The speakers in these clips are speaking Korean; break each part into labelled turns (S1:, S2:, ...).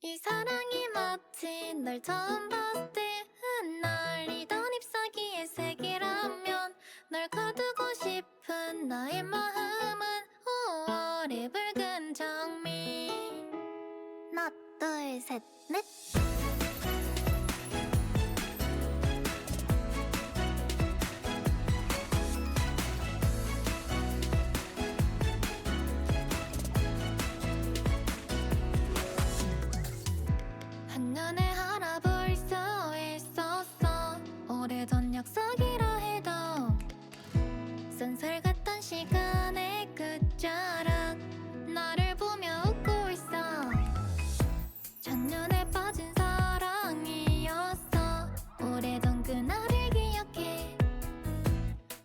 S1: 이 사랑이 마치 널 처음 봤을 때 흩날리던 잎사귀의 색이라면 널 가두고 싶은 나의 마음은 5월의 붉은 장미. 하나 둘셋넷. 한눈에 알아볼 수 있었어. 오래전 약속이라 해도 쓴술 같던 시간의 끝자락 나를 보며 웃고 있어. 첫눈에 빠진 사랑이었어. 오래전 그날을 기억해.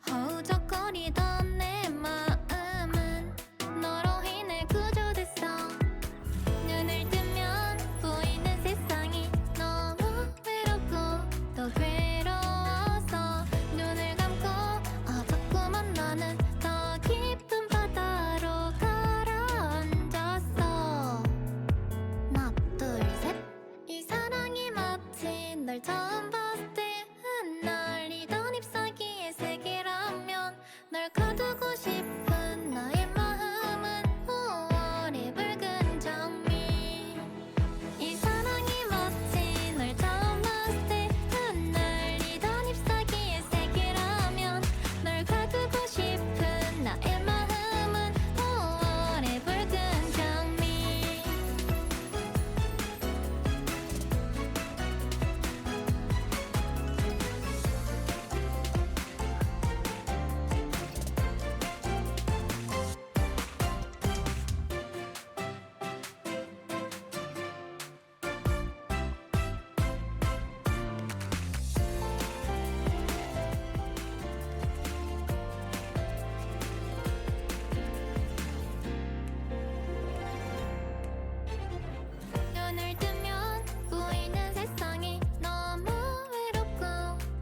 S1: 허우적거리던 내 마음은 너로 인해 구조됐어. 눈을 뜨면 보이는 세상이 너무 외롭고 또 괴로워서 눈을 감고 자꾸만 나는 더 깊은 바다로 가라앉았어. 하나 둘셋. 이 사랑이 마치 널 처음 봤을 때 흩날리던 잎사귀의 색이라면 널 가두고 싶은 나의 마음은 5월의 붉은 장미. 이 사랑이 마치 널 처음 봤을 때 흩날리던 잎사귀의 색이라면 널 가두고 싶은 나의 마음은 5월의 붉은 장미. 눈을 뜨면 보이는 세상이 너무 외롭고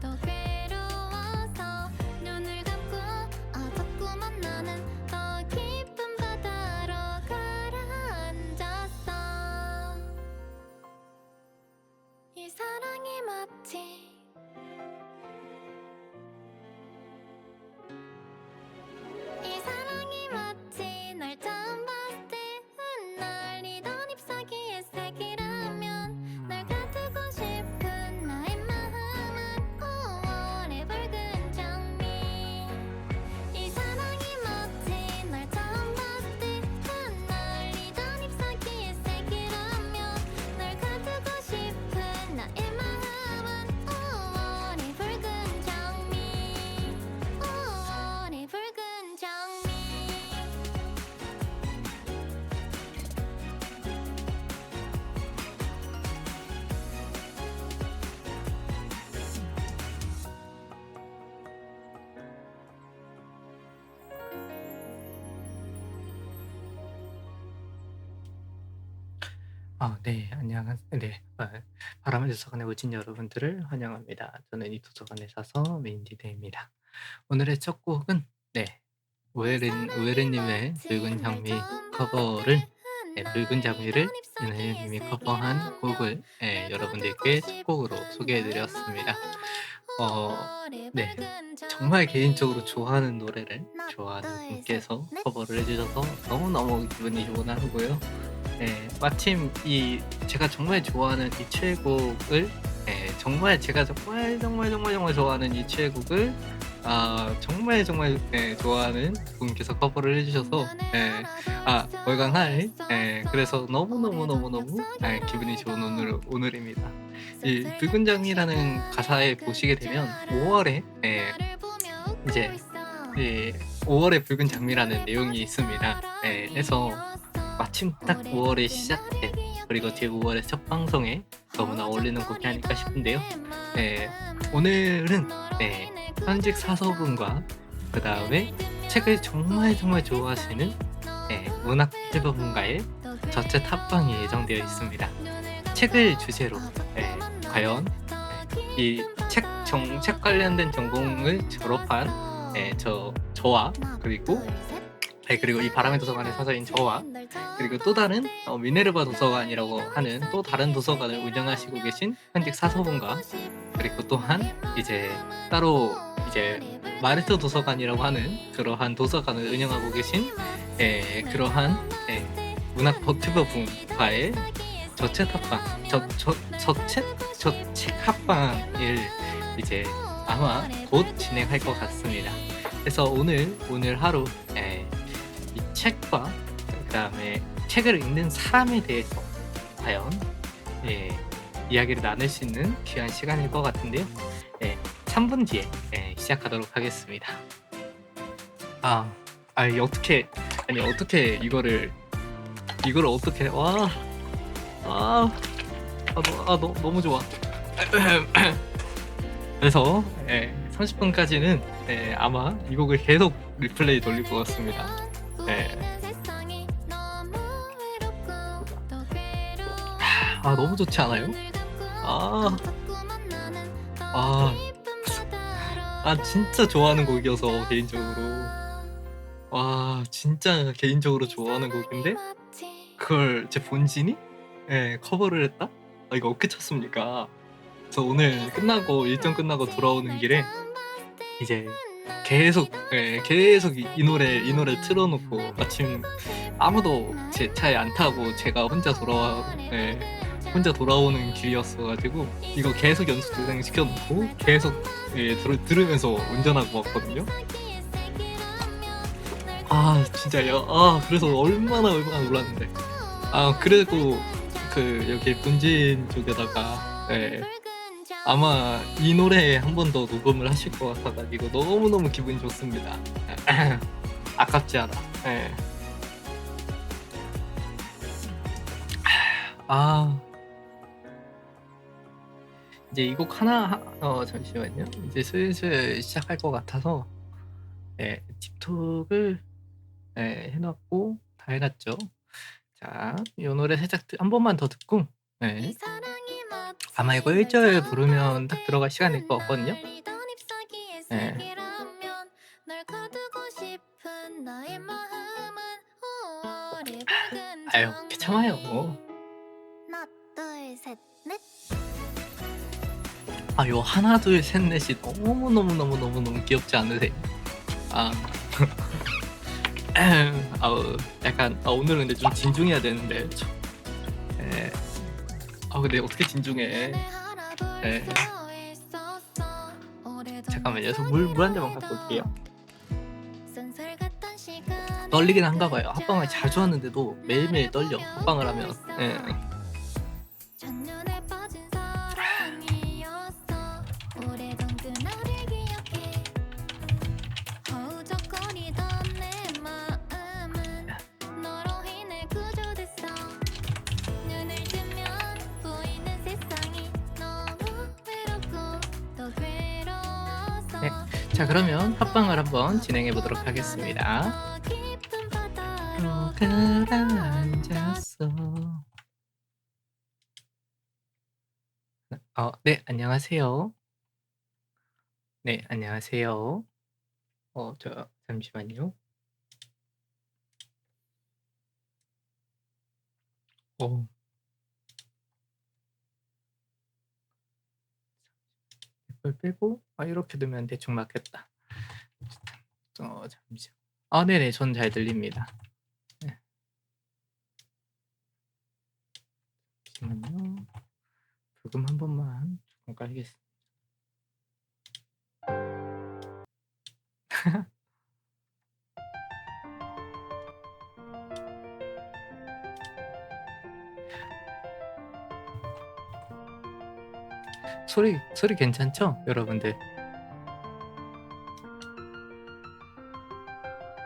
S1: 또 괴로워서 눈을 감고 자꾸만 나는 더 깊은 바다로 가라앉았어. 이 사랑이 마치 이 사랑이 마치 널 처음 봤을 때 흩날리던 잎사귀의 색이라면 널 가두고 싶은 나의 마음은 5월의 붉은 장미. 이 사랑이 마치 널 처음 봤을 때 흩날리던 잎사귀의 색이라면 널 가두고 싶은 나의 마음은 5월의 붉은 장미. 5월의 붉은 장미.
S2: 네. 네. 바람의 도서관에 오신 여러분들을 환영합니다. 저는 이 도서관에 사서 메인디데이입니다. 오늘의 첫 곡은
S1: 이 사랑이
S2: 오에르님의
S1: 마치
S2: 붉은
S1: 널
S2: 장미
S1: 처음 봤을
S2: 커버를
S1: 때
S2: 붉은 장미를
S1: 흩날리던 잎사귀의
S2: 윤하연님이 커버한 곡을
S1: 색이라면 널 가두고
S2: 여러분들께 첫 곡으로
S1: 싶은
S2: 소개해
S1: 나의
S2: 드렸습니다.
S1: 마음은
S2: 어
S1: 5월의
S2: 네.
S1: 붉은
S2: 정말 개인적으로
S1: 장미.
S2: 좋아하는 노래를
S1: 하나
S2: 좋아하는 분께서
S1: 둘셋넷.
S2: 커버를 해 주셔서 너무너무 기분이 좋은 하루고요. 마침 제가 정말 좋아하는 이 최애곡을 정말 제가 정말, 정말, 정말, 정말 좋아하는 이 최애곡을 정말, 정말 좋아하는 분께서 커버를 해 주셔서 월간 하이 그래서 너무너무너무너무 기분이 좋은 오늘입니다. 이 붉은 장미라는 가사에 보시게 되면 5 월에 이제 이 5 월의 붉은 장미라는 내용이 있습니다. 그래서 마침 딱 5 월에 시작된 그리고 제 5 월의 첫 방송에 너무나 어울리는 곡이 아닐까 싶은데요. 오늘은 현직 사서분과 그다음에 책을 정말 정말 좋아하시는 문학 유튜버분과의 저체 탑방이 예정되어 있습니다. 책을 주제로 과연 이 책 관련된 전공을 졸업한 저와 그리고 그리고 이 바람의 도서관의 사서인 저와 그리고 또 다른 미네르바 도서관이라고 하는 또 다른 도서관을 운영하시고 계신 현직 사서분과 그리고 또한 이제 따로 이제 마르트 도서관이라고 하는 그러한 도서관을 운영하고 계신 그러한 문학 버튜버 분과의 저책 합방 저책 합방을 이제 아마 곧 진행할 것 같습니다. 그래서 오늘 하루 이 책과 그다음에 책을 읽는 사람에 대해서 과연 이야기를 나눌 수 있는 귀한 시간일 것 같은데요. 3분 뒤에 시작하도록 하겠습니다. 어떻게 이거를 어떻게 너무 좋아. 그래서 30분까지는 아마 이 곡을 계속 리플레이 돌릴 것 같습니다. 너무 좋지 않아요? 진짜 좋아하는 곡이어서 진짜 개인적으로 좋아하는 곡인데 그걸 제 본진이 커버를 했다? 이거 어떻게 쳤습니까? 그래서 오늘 일정 끝나고 돌아오는 길에 이제 계속 이 노래 틀어놓고 마침 아무도 제 차에 안 타고 제가 혼자 돌아오는 길이었어가지고 이거 계속 연습 진행 시켜놓고 계속 들으면서 운전하고 왔거든요. 진짜요. 그래서 얼마나 놀랐는데. 그리고 여기 본진 쪽에다가 아마 이 노래 한 번 더 녹음을 하실 것 같아가지고 너무너무 기분이 좋습니다. 아깝지 않아. 이제 이 곡 하나 잠시만요. 이제 슬슬 시작할 것 같아서 딥톡을 해놨고 다 해놨죠. 자, 이 노래 살짝 한 번만 더 듣고 아마 이거 1절 부르면 딱 들어갈 시간일 것 같거든요. 괜찮아요. 요 하나 둘 셋 넷이 너무 귀엽지 않으세요? 약간 오늘은 근데 좀 진중해야 되는데 근데 어떻게 진중해? 잠깐만요. 저 물 한 잔만 갖고 올게요. 떨리긴 한가 봐요. 합방을 자주 하는데도 매일매일 떨려. 합방을 하면. 자, 그러면 합방을 한번 진행해 보도록 하겠습니다. 앉았어. 네, 안녕하세요. 네, 안녕하세요. 잠시만요. 이걸 빼고 이렇게 두면 대충 맞겠다. 잠시. 네네, 전 잘 들립니다. 잠시만요. 불금 한 번만 조금 깔겠습니다. 소리 괜찮죠, 여러분들?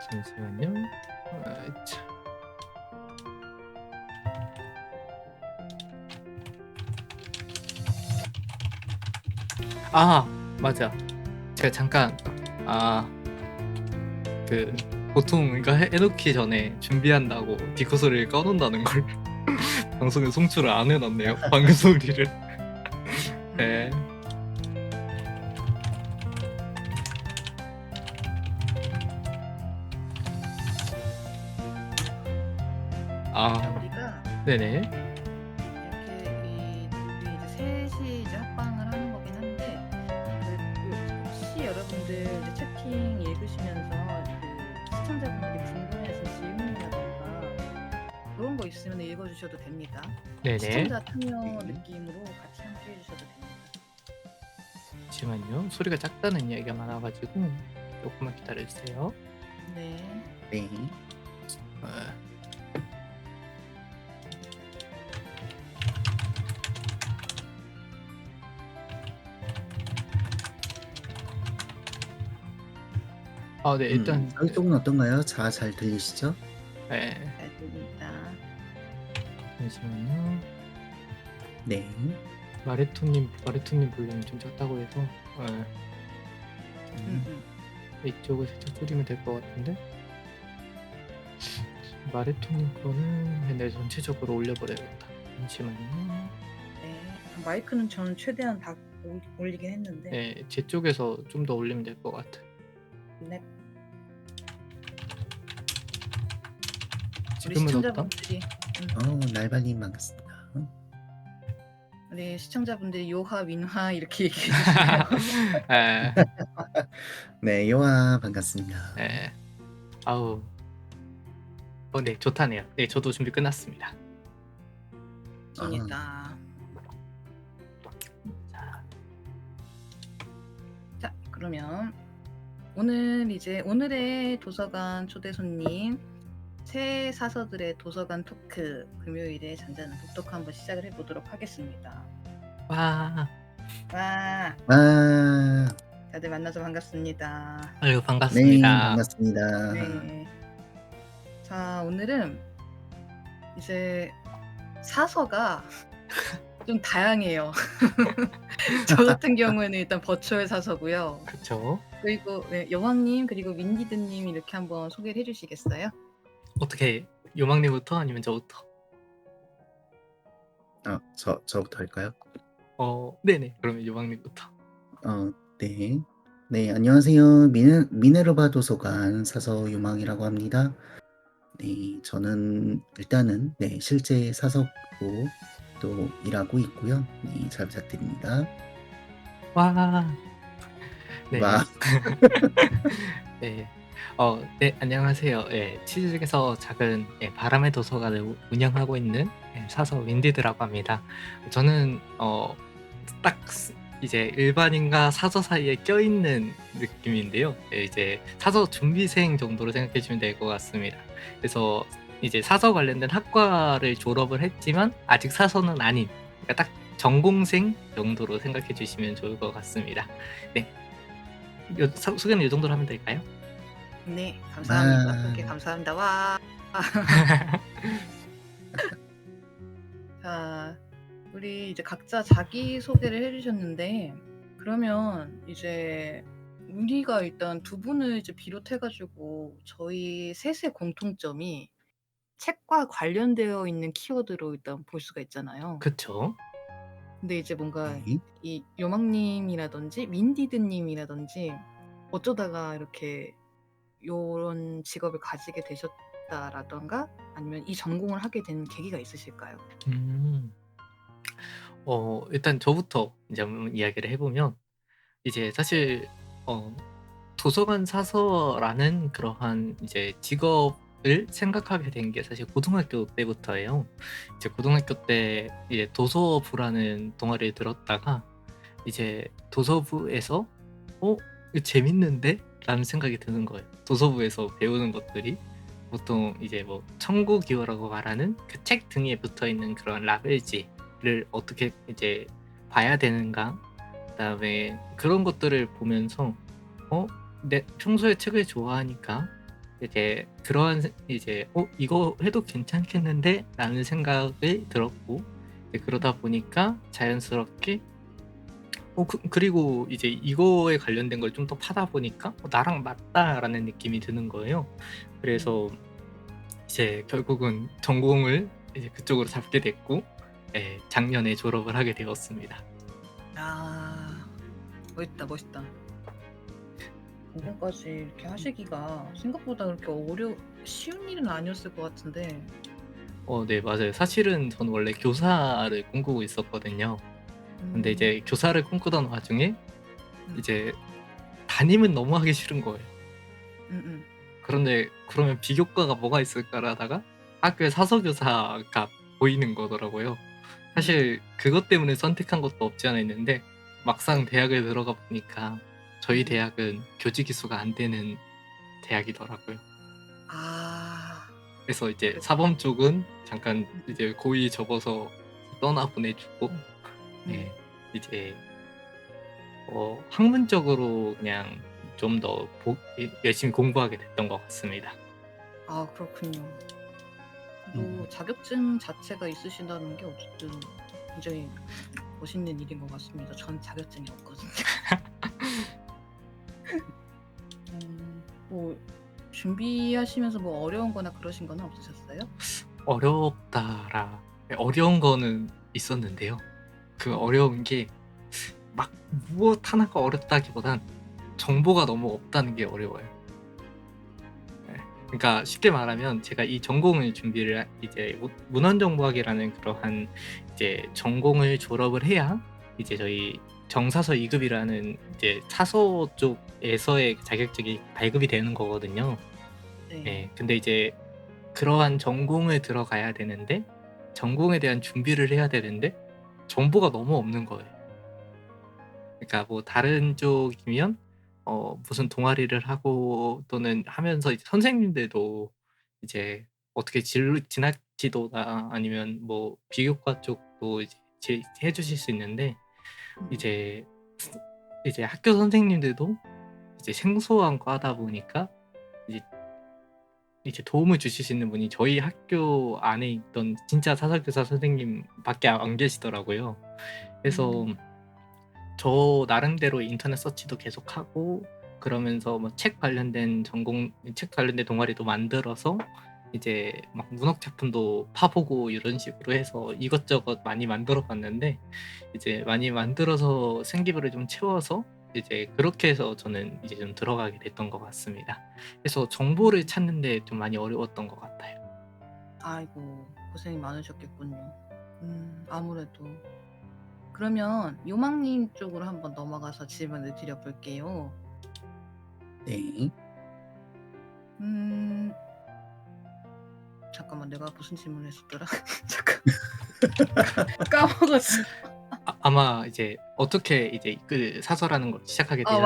S2: 잠시만요. 맞아. 제가 잠깐 보통 이거 해놓기 전에 준비한다고 디코 소리를 꺼놓는다는 걸 방송에 송출을 안 해놨네요. 방금 소리를. 네. 아,
S3: 우리가
S2: 네네.
S3: 이렇게 우리 이제 셋이 이제 합방을 하는 거긴 한데 혹시 여러분들 이제 채팅 읽으시면서 그 시청자분들이 궁금해하신 질문이라던가 그런 거 있으면 읽어주셔도 됩니다.
S2: 네네.
S3: 시청자 참여 느낌으로 같이 함께 해주셔도 됩니다.
S2: 잠시만요. 소리가 작다는 이야기가 많아가지고 조금만 기다려주세요.
S3: 네.
S4: 네.
S2: 어, 네, 일단
S4: 저희 쪽은 어떤가요? 잘 들리시죠?
S2: 네,
S3: 잘 들립니다.
S2: 잠시만요.
S4: 네.
S2: 마레토님 볼륨이 좀 작다고 해서 이쪽을 살짝 줄이면 될 것 같은데 마레토님 거는 그냥 전체적으로 올려버려야겠다. 잠시만요.
S3: 네. 마이크는 저는 최대한 다 올리긴 했는데.
S2: 네, 제 쪽에서 좀 더 올리면 될 것 같아.
S3: 네. 우리
S2: 지금은 어떤?
S3: 시청자분들이
S4: 날발님 반갑습니다.
S3: 우리 시청자분들이 요하 민화 이렇게 얘기해 주시네요.
S2: 네,
S4: 네, 요아 반갑습니다.
S2: 네. 아우. 네, 좋다네요. 네, 저도 준비 끝났습니다.
S3: 좋습니다. 자, 그러면 오늘의 도서관 초대 손님 새 사서들의 도서관 토크 금요일에 잔잔한 독톡 한번 시작을 해보도록 하겠습니다.
S2: 와,
S3: 와,
S4: 아,
S3: 다들 만나서 반갑습니다.
S2: 아유
S4: 네,
S2: 반갑습니다.
S4: 반갑습니다.
S3: 네. 자, 오늘은 이제 사서가 좀 다양해요. 저 같은 경우에는 일단 버추얼 사서고요.
S2: 그렇죠.
S3: 그리고 여왕님 그리고 윈디드님 이렇게 한번 소개를 해주시겠어요?
S2: 어떻게 요망님부터 아니면 저부터?
S4: 저부터 할까요?
S2: 네네. 그러면 요망님부터.
S4: 네. 네, 안녕하세요. 미네르바 도서관 사서 유망이라고 합니다. 네, 저는 일단은 실제 사서로 또 일하고 있고요. 네, 잘 부탁드립니다.
S2: 와. 네.
S4: 와.
S2: 네. 네, 안녕하세요. 치즈에서 작은 바람의 도서관을 운영하고 있는 사서 윈디드라고 합니다. 저는 딱 이제 일반인과 사서 사이에 껴있는 느낌인데요. 이제 사서 준비생 정도로 생각해 주면 될 것 같습니다. 그래서 이제 사서 관련된 학과를 졸업을 했지만 아직 사서는 아닌, 그러니까 딱 전공생 정도로 생각해 주시면 좋을 것 같습니다. 네. 소개는 이 정도로 하면 될까요?
S3: 네, 감사합니다.
S4: 와.
S3: 그렇게 감사합니다. 와. 자, 우리 이제 각자 자기 소개를 해주셨는데 그러면 이제 우리가 일단 두 분을 이제 비롯해가지고 저희 셋의 공통점이 책과 관련되어 있는 키워드로 일단 볼 수가 있잖아요.
S2: 그쵸.
S3: 근데 이제 뭔가
S4: 네.
S3: 이 요망님이라든지 민디드님이라든지 어쩌다가 이렇게 요런 직업을 가지게 되셨다라던가 아니면 이 전공을 하게 된 계기가 있으실까요?
S2: 일단 저부터 이제 한번 이야기를 해보면, 이제 사실 도서관 사서라는 그러한 이제 직업을 생각하게 된 게 사실 고등학교 때부터예요. 이제 고등학교 때 이제 도서부라는 동아리에 들었다가 이제 도서부에서 이거 재밌는데? 라는 생각이 드는 거예요. 도서부에서 배우는 것들이 보통 이제 뭐 청구기호라고 말하는 그 책 등에 붙어 있는 그런 라벨지를 어떻게 이제 봐야 되는가, 그다음에 그런 것들을 보면서 내 평소에 책을 좋아하니까 이제 그러한 이제 이거 해도 괜찮겠는데? 라는 생각이 들었고, 그러다 보니까 자연스럽게 그리고 이제 이거에 관련된 걸 좀 더 파다 보니까 나랑 맞다라는 느낌이 드는 거예요. 그래서 이제 결국은 전공을 이제 그쪽으로 잡게 됐고, 작년에 졸업을 하게 되었습니다.
S3: 아, 멋있다. 전공까지 이렇게 하시기가 생각보다 그렇게 쉬운 일은 아니었을 것 같은데
S2: 네, 맞아요. 사실은 저는 원래 교사를 꿈꾸고 있었거든요. 근데 이제 교사를 꿈꾸던 와중에 이제 담임은 너무 하기 싫은 거예요. 그런데 그러면 비교과가 뭐가 있을까라다가 학교에 사서교사가 보이는 거더라고요. 사실 그것 때문에 선택한 것도 없지 않아 있는데 막상 대학을 들어가 보니까 저희 대학은 교직 이수가 안 되는 대학이더라고요.
S3: 아,
S2: 그래서 이제 사범 쪽은 잠깐 이제 고이 접어서 떠나 보내주고 네, 이제 학문적으로 그냥 좀 더 열심히 공부하게 됐던 것 같습니다.
S3: 아 그렇군요. 또
S4: 음.
S3: 자격증 자체가 있으신다는 게 어쨌든 굉장히 멋있는 일인 것 같습니다. 전 자격증이 없거든요. 뭐 준비하시면서 뭐 어려운 거나 그러신 거는 없으셨어요?
S2: 어려운 거는 있었는데요. 그 어려운 게 막 무엇 하나가 어렵다기보단 정보가 너무 없다는 게 어려워요. 네. 그러니까 쉽게 말하면 제가 이 전공을 준비를 이제 문헌정보학이라는 그러한 이제 전공을 졸업을 해야 이제 저희 정사서 2급이라는 이제 사서 쪽에서의 자격증이 발급이 되는 거거든요. 네. 근데 이제 그러한 전공을 들어가야 되는데 전공에 대한 준비를 해야 되는데 정보가 너무 없는 거예요. 그러니까 뭐 다른 쪽이면 무슨 동아리를 하고 또는 하면서 이제 선생님들도 이제 어떻게 진학 지도나 아니면 뭐 비교과 쪽도 이제 해주실 수 있는데 이제 학교 선생님들도 이제 생소한 과다 보니까 이제 도움을 주실 수 있는 분이 저희 학교 안에 있던 진짜 사설교사 선생님밖에 안 계시더라고요. 그래서 저 나름대로 인터넷 서치도 계속하고 그러면서 뭐 책 관련된 동아리도 만들어서 이제 막 문학 작품도 파보고 이런 식으로 해서 이것저것 많이 만들어 봤는데 이제 많이 만들어서 생기부를 좀 채워서 이제 그렇게 해서 저는 이제 좀 들어가게 됐던 것 같습니다. 그래서 정보를 찾는데 좀 많이 어려웠던 것 같아요.
S3: 아이고 고생이 많으셨겠군요. 아무래도 그러면 요망님 쪽으로 한번 넘어가서 질문을 드려볼게요.
S4: 네.
S3: 잠깐만 내가 무슨 질문을 했었더라? 잠깐 까먹었어.
S2: 아마 이제 어떻게 이제 그 사설하는 걸 시작하게
S3: 아
S2: 되셨나요?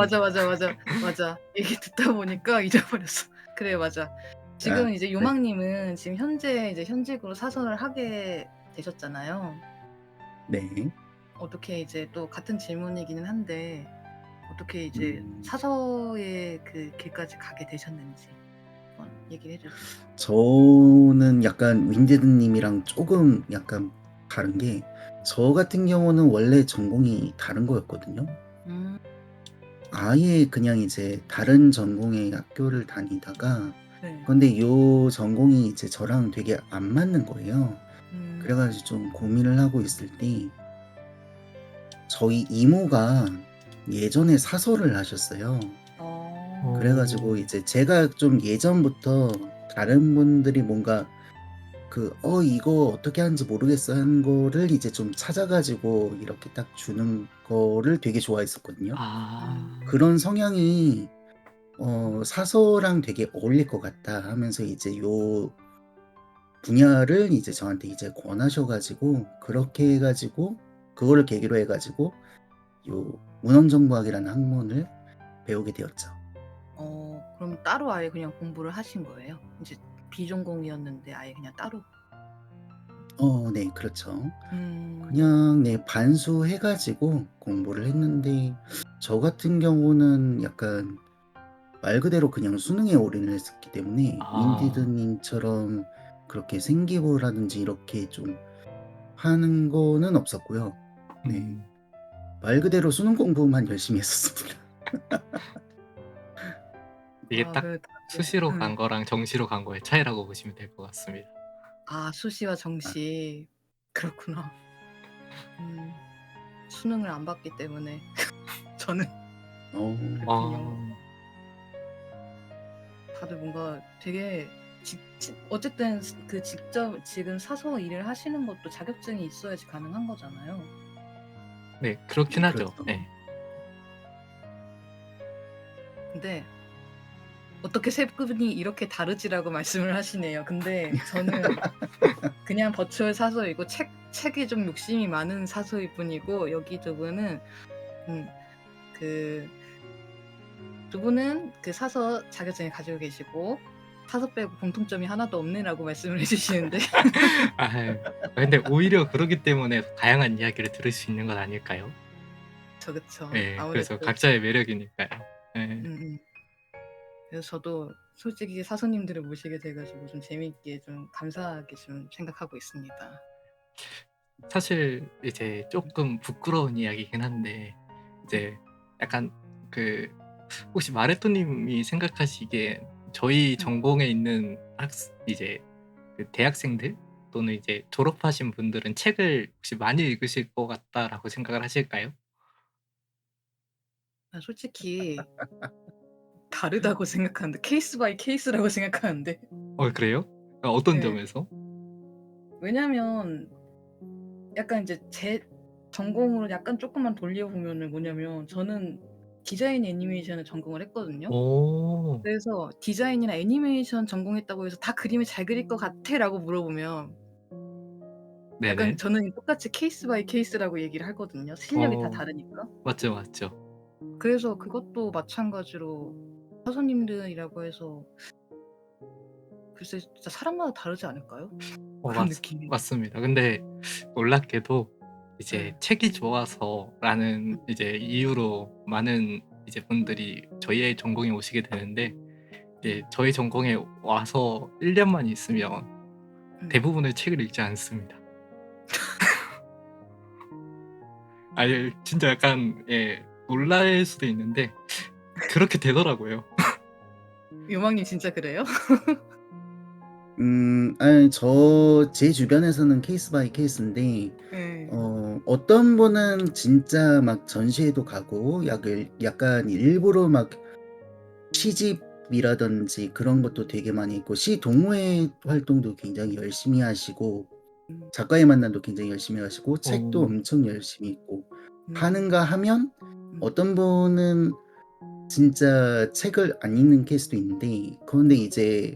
S3: 맞아. 얘기 듣다 보니까 잊어버렸어. 그래 맞아. 지금
S4: 아,
S3: 이제
S4: 네.
S3: 요망님은 지금 현재 이제 현직으로 사설을 하게 되셨잖아요.
S4: 네.
S3: 어떻게 이제 또 같은 질문이기는 한데 어떻게 이제 사서의 그 길까지 가게 되셨는지 한번 얘기를 해주세요.
S4: 저는 약간 윈제드님이랑 조금 약간 다른 게 저 같은 경우는 원래 전공이 다른 거였거든요. 아예 그냥 이제 다른 전공의 학교를 다니다가
S3: 네.
S4: 근데 요 전공이 이제 저랑 되게 안 맞는 거예요. 그래가지고 좀 고민을 하고 있을 때 저희 이모가 예전에 사서를 하셨어요. 그래가지고 이제 제가 좀 예전부터 다른 분들이 뭔가 이거 어떻게 하는지 모르겠어 하는 거를 이제 좀 찾아가지고 이렇게 딱 주는 거를 되게 좋아했었거든요. 그런 성향이 사서랑 되게 어울릴 것 같다 하면서 이제 요 분야를 이제 저한테 이제 권하셔가지고 그렇게 해가지고 그거를 계기로 해가지고 요 문헌정보학이라는 학문을 배우게 되었죠.
S3: 그럼 따로 아예 그냥 공부를 하신 거예요? 이제 비전공이었는데 아예 그냥 따로?
S4: 네, 그렇죠. 그냥 네, 반수해가지고 공부를 했는데 저 같은 경우는 약간 말 그대로 그냥 수능에 올인을 했었기 때문에 윈디드님처럼 그렇게 생기부라든지 이렇게 좀 하는 거는 없었고요. 네, 말 그대로 수능 공부만 열심히 했었습니다.
S2: 이게 딱
S3: 그래,
S2: 수시로 간 거랑 정시로 간 거의 차이라고 보시면 될 것 같습니다.
S3: 수시와 정시 그렇구나. 수능을 안 봤기 때문에 저는 그렇군요. 다들 뭔가 되게 어쨌든 그 직접 지금 사서 일을 하시는 것도 자격증이 있어야지 가능한 거잖아요.
S2: 네, 그렇긴 하죠.
S4: 그렇죠.
S2: 네.
S3: 근데 어떻게 세 분이 이렇게 다르지라고 말씀을 하시네요. 근데 저는 그냥 버추얼 사서이고 책에 좀 욕심이 많은 사서일 뿐이고, 여기 두 분은 그 두 분은 그 사서 자격증을 가지고 계시고 사서 빼고 공통점이 하나도 없네라고 말씀을 해주시는데
S2: 아, 근데 오히려 그러기 때문에 다양한 이야기를 들을 수 있는 건 아닐까요?
S3: 그쵸.
S2: 네, 그래서
S3: 아무래도
S2: 각자의 매력이니까요. 네.
S3: 그래서 저도 솔직히 사서님들을 모시게 돼가지고 좀 재미있게 좀 감사하게 좀 생각하고 있습니다.
S2: 사실 이제 조금 부끄러운 이야기긴 한데 이제 약간 그 혹시 마레토님이 생각하시기에 저희 전공에 있는 이제 그 대학생들 또는 이제 졸업하신 분들은 책을 혹시 많이 읽으실 것 같다라고 생각을 하실까요?
S3: 솔직히 다르다고 생각하는데 케이스 바이 케이스라고 생각하는데
S2: 그래요? 어떤
S3: 네.
S2: 점에서?
S3: 왜냐면 약간 이제 제 전공으로 약간 조금만 돌려보면은 뭐냐면 저는 디자인 애니메이션을 전공을 했거든요.
S2: 오,
S3: 그래서 디자인이나 애니메이션 전공했다고 해서 다 그림을 잘 그릴 것 같아라고 물어보면 약간
S2: 네네.
S3: 저는 똑같이 케이스 바이 케이스라고 얘기를 하거든요. 실력이 다
S2: 어,
S3: 다르니까.
S2: 맞죠.
S3: 그래서 그것도 마찬가지로 사서님들이라고 해서 글쎄 진짜 사람마다 다르지 않을까요? 그런 느낌이.
S2: 맞습니다. 근데 놀랍게도 이제
S3: 네.
S2: 책이 좋아서라는 이제 이유로 많은 이제 분들이 저희의 전공에 오시게 되는데 이제 저희 전공에 와서 1년만 있으면 대부분의 책을 읽지 않습니다. 아니 진짜 약간 놀랄 수도 있는데 그렇게 되더라고요.
S3: 요망님 진짜 그래요?
S4: 아니 제 주변에서는 케이스 바이 케이스인데
S3: 네.
S4: 어떤 분은 진짜 막 전시회도 가고 약간 일부러 막 시집이라든지 그런 것도 되게 많이 있고 시동호회 활동도 굉장히 열심히 하시고 작가의 만남도 굉장히 열심히 하시고 책도 엄청 열심히 읽고 하는가 하면 어떤 분은 진짜 책을 안 읽는 케이스도 있는데, 그런데 이제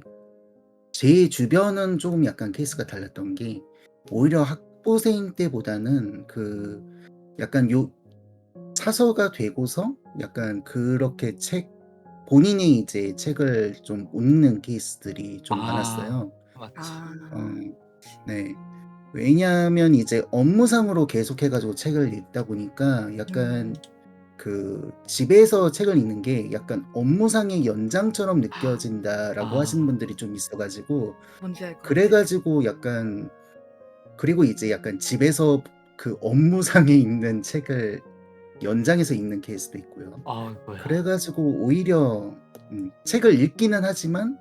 S4: 제 주변은 조금 약간 케이스가 달랐던 게 오히려 학부생 때보다는 그 약간 사서가 되고서 약간 그렇게 본인이 이제 책을 좀 못 읽는 케이스들이 좀 많았어요.
S2: 맞지.
S4: 네. 왜냐하면 이제 업무상으로 계속해가지고 책을 읽다 보니까 약간 그 집에서 책을 읽는 게 약간 업무상의 연장처럼 느껴진다라고 하시는 분들이 좀 있어가지고,
S3: 뭔지 알 것 같아.
S4: 그래가지고 약간, 그리고 이제 약간 집에서 그 업무상에 읽는 책을 연장해서 읽는 케이스도 있고요.
S2: 뭐야.
S4: 그래가지고 오히려 책을 읽기는 하지만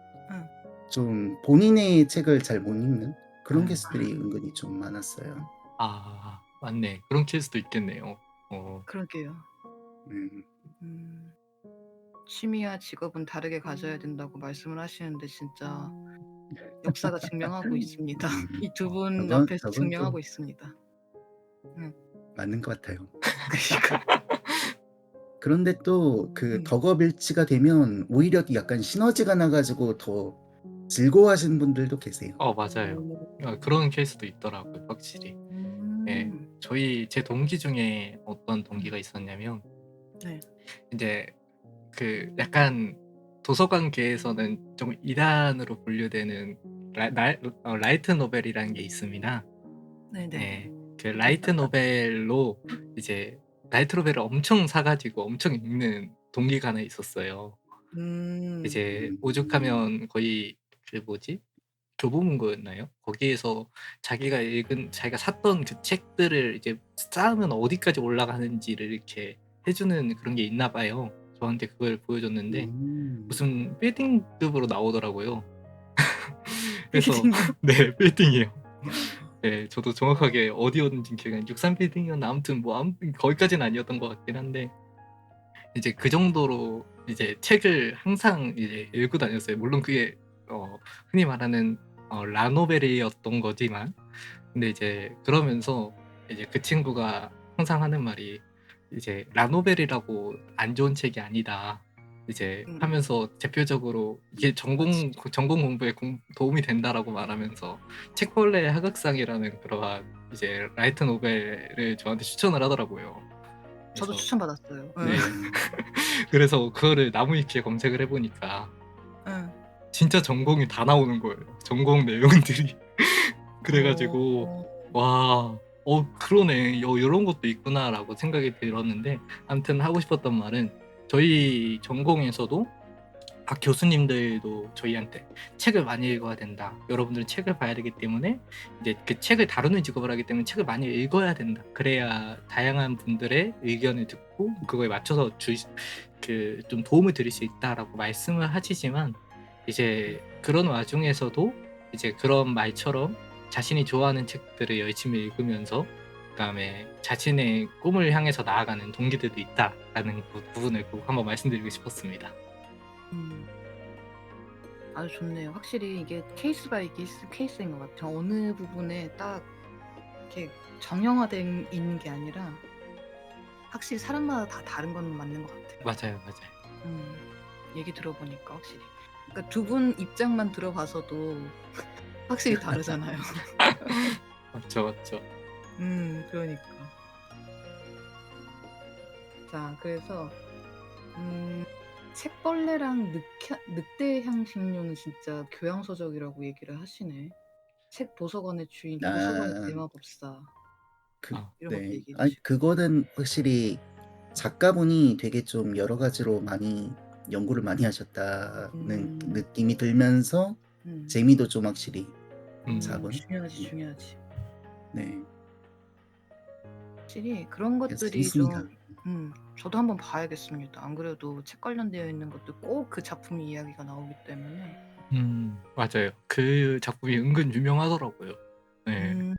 S4: 좀 본인의 책을 잘 못 읽는 그런 케이스들이 은근히 좀 많았어요.
S2: 맞네. 그런 케이스도 있겠네요.
S3: 그러게요.
S4: 음.
S3: 취미와 직업은 다르게 가져야 된다고 말씀을 하시는데 진짜 역사가 증명하고 있습니다. 이 두 분 앞에서
S4: 저건
S3: 증명하고
S4: 좀
S3: 있습니다.
S4: 맞는 것 같아요.
S3: 그러니까.
S4: 그런데 또 그 덕업일치가 되면 오히려 약간 시너지가 나가지고 더 즐거워하시는 분들도 계세요.
S2: 맞아요. 그런 케이스도 있더라고요, 확실히. 네, 제 동기 중에 어떤 동기가 있었냐면,
S3: 네.
S2: 이제 그 약간 도서관계에서는 좀 이단으로 분류되는 라이트 노벨이라는 게 있습니다.
S3: 네네.
S2: 네, 그 라이트 노벨로 이제 라이트 노벨을 엄청 사가지고 엄청 읽는 동기가 하나 있었어요. 이제 오죽하면 거의 그 뭐지? 교보문고였나요? 거기에서 자기가 샀던 그 책들을 이제 쌓으면 어디까지 올라가는지를 이렇게 해주는 그런 게 있나 봐요. 저한테 그걸 보여줬는데 무슨 빌딩급으로 나오더라고요. 그래서 네, 빌딩이에요. 네, 저도 정확하게 어디였는지 기억이 안 나요. 63빌딩이었나 아무튼 거기까지는 아니었던 것 같긴 한데 이제 그 정도로 이제 책을 항상 이제 읽고 다녔어요. 물론 그게 흔히 말하는 라노벨이었던 거지만, 근데 이제 그러면서 이제 그 친구가 항상 하는 말이 이제 라노벨이라고 안 좋은 책이 아니다. 이제 하면서 대표적으로 이게 전공 공부에 도움이 된다라고 말하면서 책벌레 하극상이라는 그러한 이제 라이트 노벨을 저한테 추천을 하더라고요.
S3: 저도
S2: 그래서
S3: 추천받았어요.
S2: 네. 그래서 그거를 나무위키에 검색을 해보니까
S3: 응.
S2: 진짜 전공이 다 나오는 거예요. 전공 내용들이. 그래가지고 와, 그러네. 이런 것도 있구나라고 생각이 들었는데, 아무튼 하고 싶었던 말은 저희 전공에서도 각 교수님들도 저희한테 책을 많이 읽어야 된다. 여러분들은 책을 봐야 되기 때문에 이제 그 책을 다루는 직업을 하기 때문에 책을 많이 읽어야 된다. 그래야 다양한 분들의 의견을 듣고 그거에 맞춰서 좀 도움을 드릴 수 있다라고 말씀을 하시지만, 이제 그런 와중에서도 이제 그런 말처럼 자신이 좋아하는 책들을 열심히 읽으면서 그다음에 자신의 꿈을 향해서 나아가는 동기들도 있다라는 부분을 꼭 한번 말씀드리고 싶었습니다.
S3: 아주 좋네요. 확실히 이게 케이스 바이 케이스인 것 같아요. 어느 부분에 딱 이렇게 정형화된 있는 게 아니라 확실히 사람마다 다 다른 건 맞는 것 같아요.
S2: 맞아요.
S3: 얘기 들어보니까 확실히. 그러니까 두 분 입장만 들어봐서도 확실히 다르잖아요.
S2: 맞죠.
S3: 그러니까. 자, 그래서 책벌레랑 늑대 향신료는 진짜 교양서적이라고 얘기를 하시네. 책 도서관의 주인, 도서관의 대마법사 이런 것도
S4: 네.
S3: 얘기해
S4: 아니,
S3: 주시고.
S4: 그거는 확실히 작가분이 되게 좀 여러 가지로 많이 연구를 많이 하셨다는 느낌이 들면서 재미도 좀 확실히 잡은.
S3: 중요하지.
S4: 네.
S3: 확실히 그런
S4: 그래서
S3: 것들이
S4: 재밌습니다.
S3: 좀 저도 한번 봐야겠습니다. 안 그래도 책 관련되어 있는 것도 꼭 그 작품 이야기가 나오기 때문에.
S2: 맞아요. 그 작품이 은근 유명하더라고요. 네.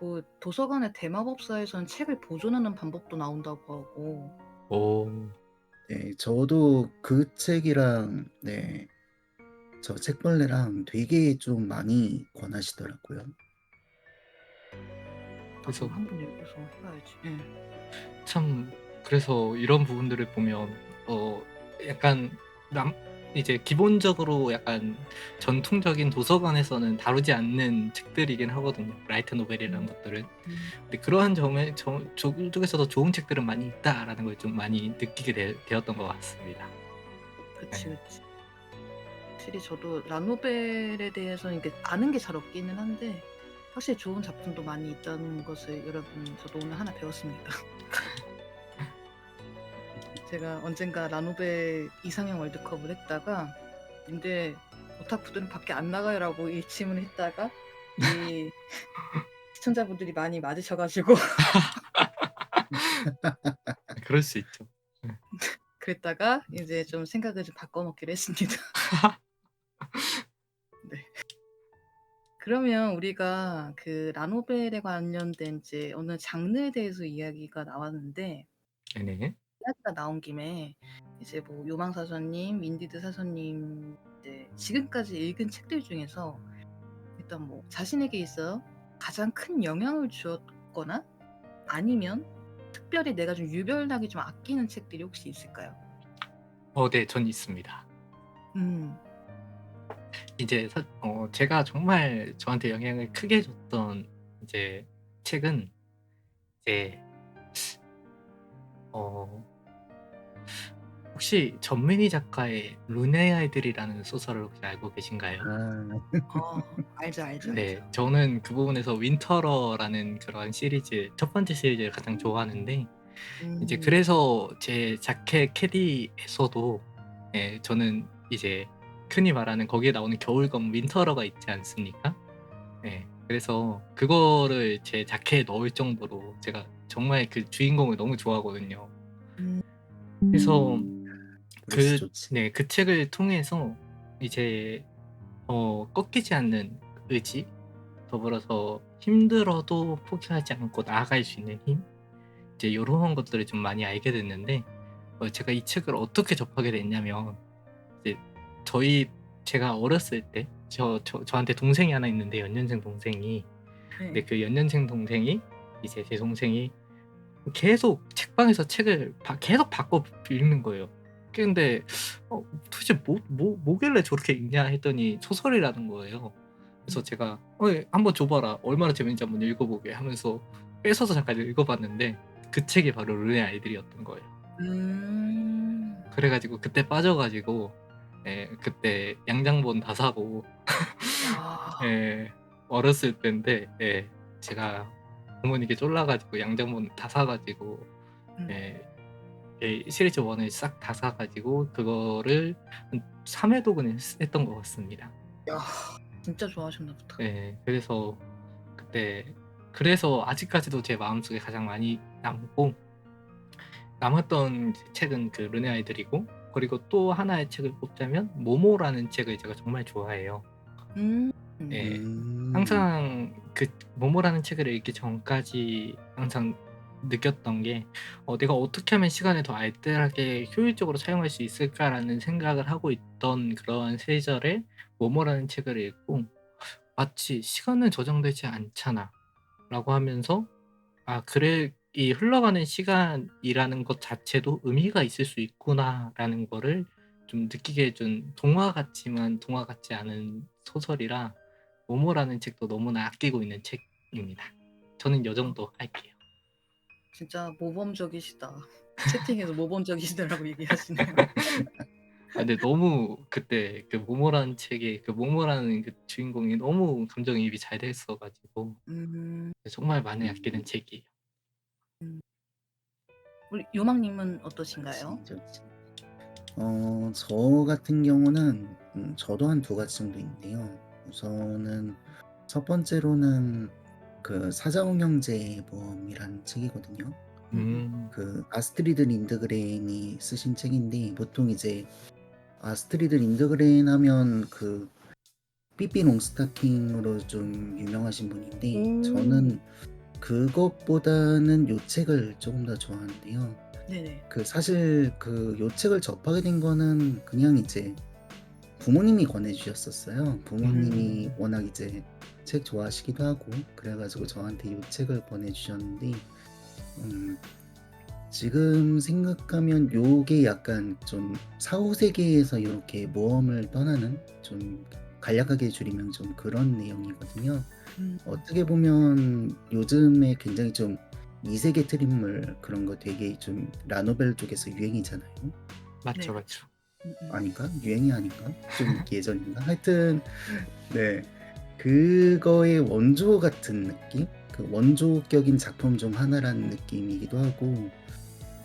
S3: 뭐 도서관의 대마법사에서는 책을 보존하는 방법도 나온다고 하고.
S2: 오.
S4: 네, 저도 그 책이랑 저 책벌레랑 되게 좀 많이 권하시더라고요.
S2: 그래서
S3: 한번 읽어서 해봐야지.
S2: 참, 그래서 이런 부분들을 보면 약간 이제 기본적으로 약간 전통적인 도서관에서는 다루지 않는 책들이긴 하거든요. 라이트 노벨이라는 것들은. 근데 그러한 점에 저쪽에서도 좋은 책들은 많이 있다라는 걸 좀 많이 느끼게 되었던 것 같습니다.
S3: 그치. 확실히 저도 라노벨에 대해서는 이게 아는 게 잘 없기는 한데 확실히 좋은 작품도 많이 있다는 것을 여러분 저도 오늘 하나 배웠습니다. 제가 언젠가 라노벨 이상형 월드컵을 했다가 근데 오타쿠들은 밖에 안 나가요라고 일침을 했다가 이 시청자분들이 많이 맞으셔가지고
S2: 그럴 수 있죠.
S3: 그랬다가 이제 좀 생각을 좀 바꿔먹기로 했습니다. 네. 그러면 우리가 그 라노벨에 관련된 이제 어느 장르에 대해서 이야기가 나왔는데
S2: 네네.
S3: 이야기가 나온 김에 이제 뭐 요망사서님, 윈디드 사서님 이제 지금까지 읽은 책들 중에서 일단 뭐 자신에게 있어 가장 큰 영향을 주었거나 아니면 특별히 내가 좀 유별나게 좀 아끼는 책들이 혹시 있을까요?
S2: 네, 전 있습니다.
S3: 음.
S2: 이제 제가 정말 저한테 영향을 크게 줬던 이제 책은 이제 혹시 전민희 작가의 룬의 아이들이라는 소설을 혹시 알고 계신가요?
S3: 알죠.
S2: 네, 저는 그 부분에서 윈터러라는 그런 시리즈, 첫 번째 시리즈를 가장 좋아하는데, 이제 그래서 제 자켓 캐디에서도 저는 이제 흔히 말하는 거기에 나오는 겨울검 윈터러가 있지 않습니까? 네, 그래서 그거를 제 자켓에 넣을 정도로 제가 정말 그 주인공을 너무 좋아하거든요. 그래서 그 책을 통해서 이제 꺾이지 않는 의지, 더불어서 힘들어도 포기하지 않고 나아갈 수 있는 힘, 이제 이런 것들을 좀 많이 알게 됐는데, 제가 이 책을 어떻게 접하게 됐냐면 이제 제가 어렸을 때 저한테 동생이 하나 있는데 연년생 동생이 근데
S3: 네.
S2: 그 연년생 동생이 이제 제 동생이 계속 책방에서 책을 계속 바꿔 읽는 거예요. 근데 도대체 뭐길래 저렇게 읽냐 했더니 소설이라는 거예요. 그래서 제가 한번 줘봐라. 얼마나 재밌는지 한번 읽어보게 하면서 뺏어서 잠깐 읽어봤는데 그 책이 바로 르네 아이들이었던 거예요. 그래가지고 그때 빠져가지고 그때 양장본 다 사고
S3: 와.
S2: 어렸을 때인데 제가 부모님께 쫄라가지고 양장본 다 사가지고
S3: 음.
S2: 시리즈 1을 싹 다 사가지고 그거를 한 3회도 그냥 했던 것 같습니다.
S3: 야, 진짜 좋아하셨나 보다.
S2: 그래서 그래서 아직까지도 제 마음속에 가장 많이 남고 남았던 책은 그 르네 아이들이고 그리고 또 하나의 책을 뽑자면 모모라는 책을 제가 정말 좋아해요. 항상 그 모모라는 책을 읽기 전까지 항상 느꼈던 게 내가 어떻게 하면 시간을 더 알뜰하게 효율적으로 사용할 수 있을까라는 생각을 하고 있던 그런 시절에 모모라는 책을 읽고 마치 시간은 저장되지 않잖아 라고 하면서 그래 이 흘러가는 시간이라는 것 자체도 의미가 있을 수 있구나라는 거를 좀 느끼게 해준 동화 같지만 동화 같지 않은 소설이라 모모라는 책도 너무나 아끼고 있는 책입니다. 저는 요 정도 할게요.
S3: 진짜 모범적이시다. 채팅에서 모범적이시다라고 얘기하시네요.
S2: 근데 너무 그때 그 모모라는 책에 그 모모라는 그 주인공이 너무 감정이입이 잘 됐어가지고 정말 많이 아끼는 책이에요.
S3: 우리 요망님은 어떠신가요?
S4: 좋지. 저 같은 경우는 저도 한 두 가지 정도 있는데요. 우선은 첫 번째로는 그 사자옹 형제의 모험이라는 책이거든요. 그 아스트리드 린드그렌이 쓰신 책인데 보통 이제 아스트리드 린드그렌 하면 그 삐삐 롱스타킹으로 좀 유명하신 분인데 저는 그것보다는 요 책을 조금 더 좋아하는데요.
S3: 네네.
S4: 그 사실 그 요 책을 접하게 된 거는 그냥 이제 부모님이 권해주셨었어요. 부모님이 워낙 이제 책 좋아하시기도 하고 그래가지고 저한테 요 책을 권해주셨는데 지금 생각하면 요게 약간 좀 사후세계에서 이렇게 모험을 떠나는 좀 간략하게 줄이면 좀 그런 내용이거든요. 어떻게 보면 요즘에 굉장히 좀 이세계 트림물 그런 거 되게 좀 라노벨 쪽에서 유행이잖아요.
S2: 맞죠,
S3: 네.
S2: 맞죠.
S4: 아닌가? 유행이 아닌가? 좀 예전인가? 하여튼 네 그거의 원조 같은 느낌? 그 원조격인 작품 중 하나라는 느낌이기도 하고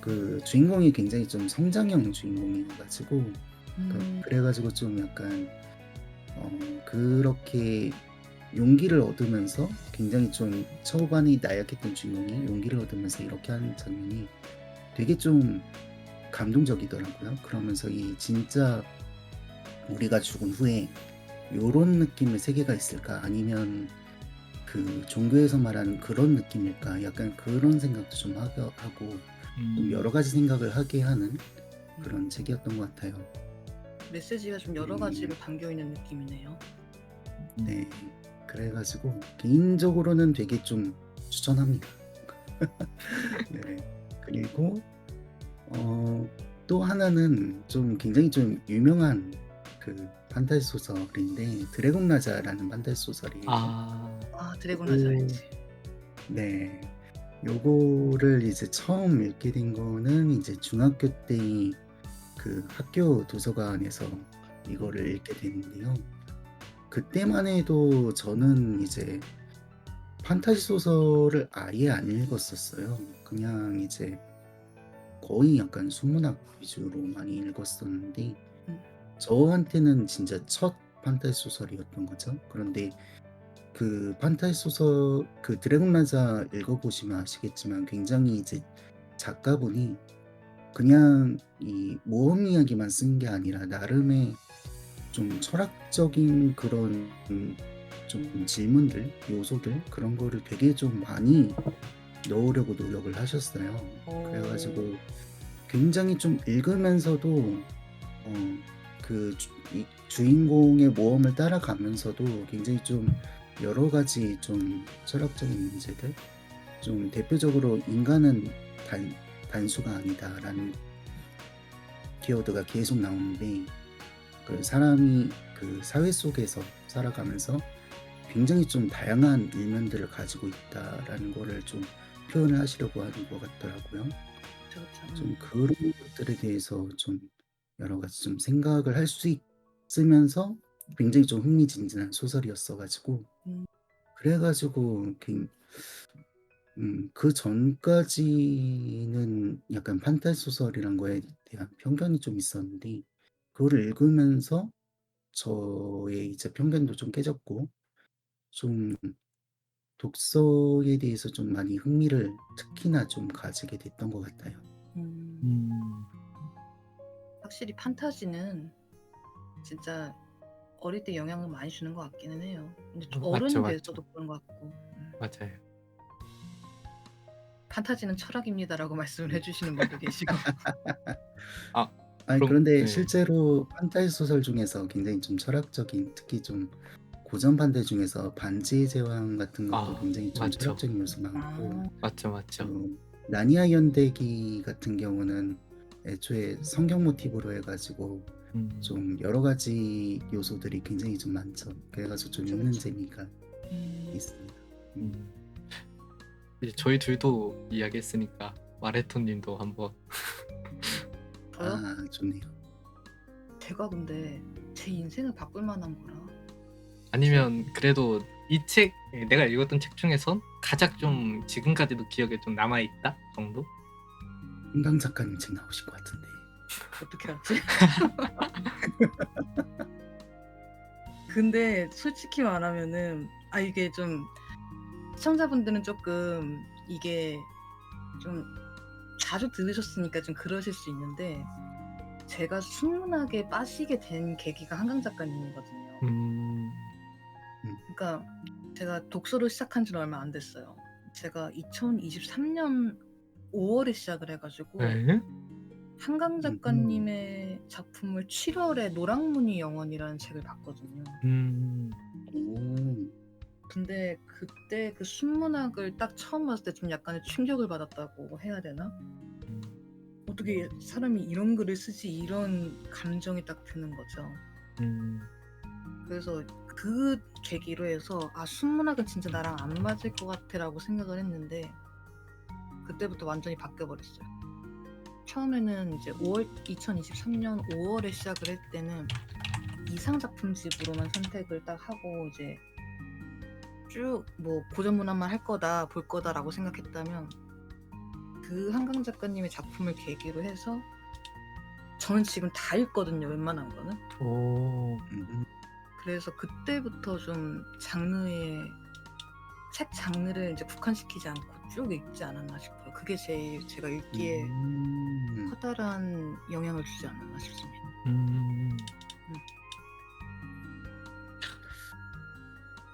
S4: 그 주인공이 굉장히 좀 성장형 주인공이어가지고 그래가지고 좀 약간 그렇게 용기를 얻으면서 굉장히 좀 초반에 나약했던 주인공이 용기를 얻으면서 이렇게 하는 장면이 되게 좀 감동적이더라고요. 그러면서 이 진짜 우리가 죽은 후에 요런 느낌의 세계가 있을까 아니면 그 종교에서 말하는 그런 느낌일까 약간 그런 생각도 좀 하고 좀 여러 가지 생각을 하게 하는 그런 책이었던 것 같아요.
S3: 메시지가 좀 여러 가지로 담겨 있는 느낌이네요.
S4: 네, 그래가지고 개인적으로는 되게 좀 추천합니다. 네, 그리고 또 하나는 좀 굉장히 좀 유명한 그 판타지 소설인데 드래곤 라자라는 판타지 소설이에요.
S3: 드래곤 라자 알지.
S4: 네, 요거를 이제 처음 읽게 된 거는 이제 중학교 때 그 학교 도서관에서 이거를 읽게 됐는데요. 그때만 해도 저는 이제 판타지 소설을 아예 안 읽었었어요. 그냥 이제 거의 약간 수문학 위주로 많이 읽었었는데 저한테는 진짜 첫 판타지 소설이었던 거죠. 그런데 그 판타지 소설 그 드래곤 라자 읽어보시면 아시겠지만 굉장히 이제 작가분이 그냥 이 모험 이야기만 쓴 게 아니라 나름의 좀 철학적인 그런 좀 질문들, 요소들 그런 거를 되게 좀 많이 넣으려고 노력을 하셨어요. 그래가지고 굉장히 좀 읽으면서도 그 주인공의 모험을 따라가면서도 굉장히 좀 여러 가지 좀 철학적인 문제들, 좀 대표적으로 인간은 단수가 아니다라는 키워드가 계속 나오는데, 그 사람이 그 사회 속에서 살아가면서 굉장히 좀 다양한 일면들을 가지고 있다라는 거를 좀 표현을 하시려고 하는 것 같더라고요.
S3: 그렇죠.
S4: 좀 그런 것들에 대해서 좀 여러 가지 좀 생각을 할 수 있으면서 굉장히 좀 흥미진진한 소설이었어 가지고,
S3: 음.
S4: 그래 가지고 그 전까지는 약간 판타지 소설이란 거에 대한 편견이 좀 있었는데, 그거를 읽으면서 저의 이제 편견도 좀 깨졌고, 좀 독서에 대해서 좀 많이 흥미를 특히나 좀 가지게 됐던 것 같아요.
S3: 음.
S2: 음.
S3: 확실히 판타지는 진짜 어릴 때 영향을 많이 주는 것 같기는 해요. 근데 좀
S2: 맞죠,
S3: 어른이
S2: 맞죠.
S3: 돼서도 그런 것 같고.
S2: 맞아요.
S3: 판타지는 철학입니다라고 말씀을 해주시는 분도 계시고.
S2: 아,
S4: 아니,
S2: 그럼
S4: 그런데
S2: 네.
S4: 실제로 판타지 소설 중에서 굉장히 좀 철학적인, 특히 좀 고전 판타지 중에서 반지의 제왕 같은 것도 굉장히 좀
S2: 맞죠.
S4: 철학적인 요소 많고,
S2: 맞죠, 맞죠.
S4: 나니아 연대기 같은 경우는 애초에 성경 모티브로 해가지고 좀 여러 가지 요소들이 굉장히 좀 많죠. 그래가지고 좀 읽는 재미가 있습니다.
S2: 이제 저희 둘도 이야기했으니까 마레토님도 한번.
S3: 저요?
S4: 아, 좋네요.
S3: 제가 근데 제 인생을 바꿀 만한 거라.
S2: 아니면 그래도 이 책, 내가 읽었던 책 중에선 가장 좀 지금까지도 기억에 좀 남아있다 정도?
S4: 한강 작가님 책 나오실 것 같은데.
S3: 어떻게 알지? 근데 솔직히 말하면은 이게 좀 시청자분들은 조금 이게 좀 자주 들으셨으니까 좀 그러실 수 있는데, 제가 순문학에 빠지게 된 계기가 한강 작가님이거든요. 그러니까 제가 독서를 시작한 지는 얼마 안 됐어요. 제가 2023년 5월에 시작을 해가지고
S2: 네?
S3: 한강 작가님의 작품을 7월에 노랑무늬 영원이라는 책을 봤거든요.
S4: 오,
S3: 근데 그때 그 순문학을 딱 처음 봤을 때 좀 약간의 충격을 받았다고 해야 되나? 어떻게 사람이 이런 글을 쓰지, 이런 감정이 딱 드는 거죠. 그래서 그 계기로 해서 순문학은 진짜 나랑 안 맞을 것 같아라고 생각을 했는데, 그때부터 완전히 바뀌어버렸어요. 처음에는 이제 2023년 5월에 시작을 할 때는 이상 작품집으로만 선택을 딱 하고 이제 쭉 뭐 고전 문학만 할 거다, 볼 거다라고 생각했다면, 그 한강 작가님의 작품을 계기로 해서 저는 지금 다 읽거든요, 웬만한 거는. 그래서 그때부터 좀 책 장르를 이제 국한시키지 않고 쭉 읽지 않았나 싶어요. 그게 제가 읽기에 커다란 영향을 주지 않았나 싶습니다.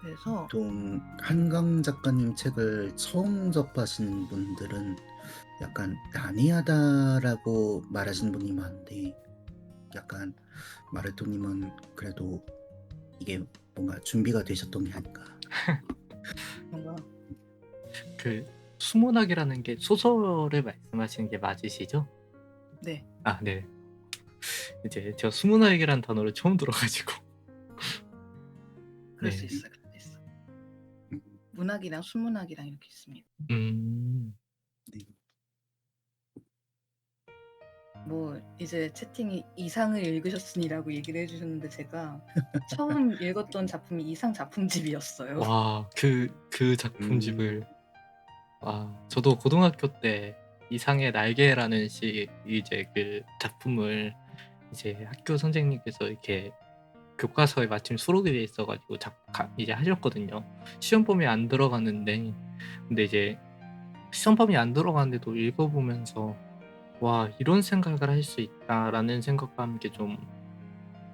S3: 그래서
S4: 보통 한강 작가님 책을 처음 접하시는 분들은 약간 난해하다라고 말하시는 분이 많은데, 약간 마르토님은 그래도 이게 뭔가 준비가 되셨던 게 아닌가.
S3: 뭔가
S2: 그 수문학이라는 게 소설을 말씀하시는 게 맞으시죠?
S3: 네,
S2: 아, 네. 이제 제가 수문학이라는 단어를 처음 들어가지고.
S3: 그럴
S2: 네.
S3: 수 있어요. 그럴 수 있어. 문학이랑 순문학이랑 이렇게 있습니다.
S4: 네.
S3: 뭐 이제 채팅이 이상을 읽으셨으니라고 얘기를 해주셨는데, 제가 처음 읽었던 작품이 이상 작품집이었어요.
S2: 와, 그 작품집을. 저도 고등학교 때 이상의 날개라는 이제 그 작품을 이제 학교 선생님께서 이렇게 교과서에 마침 수록이 돼 있어가지고 이제 하셨거든요. 시험 범위에 안 들어갔는데, 근데 이제 시험 범위에 안 들어갔는데도 읽어보면서 와, 이런 생각을 할 수 있다라는 생각과 함께 좀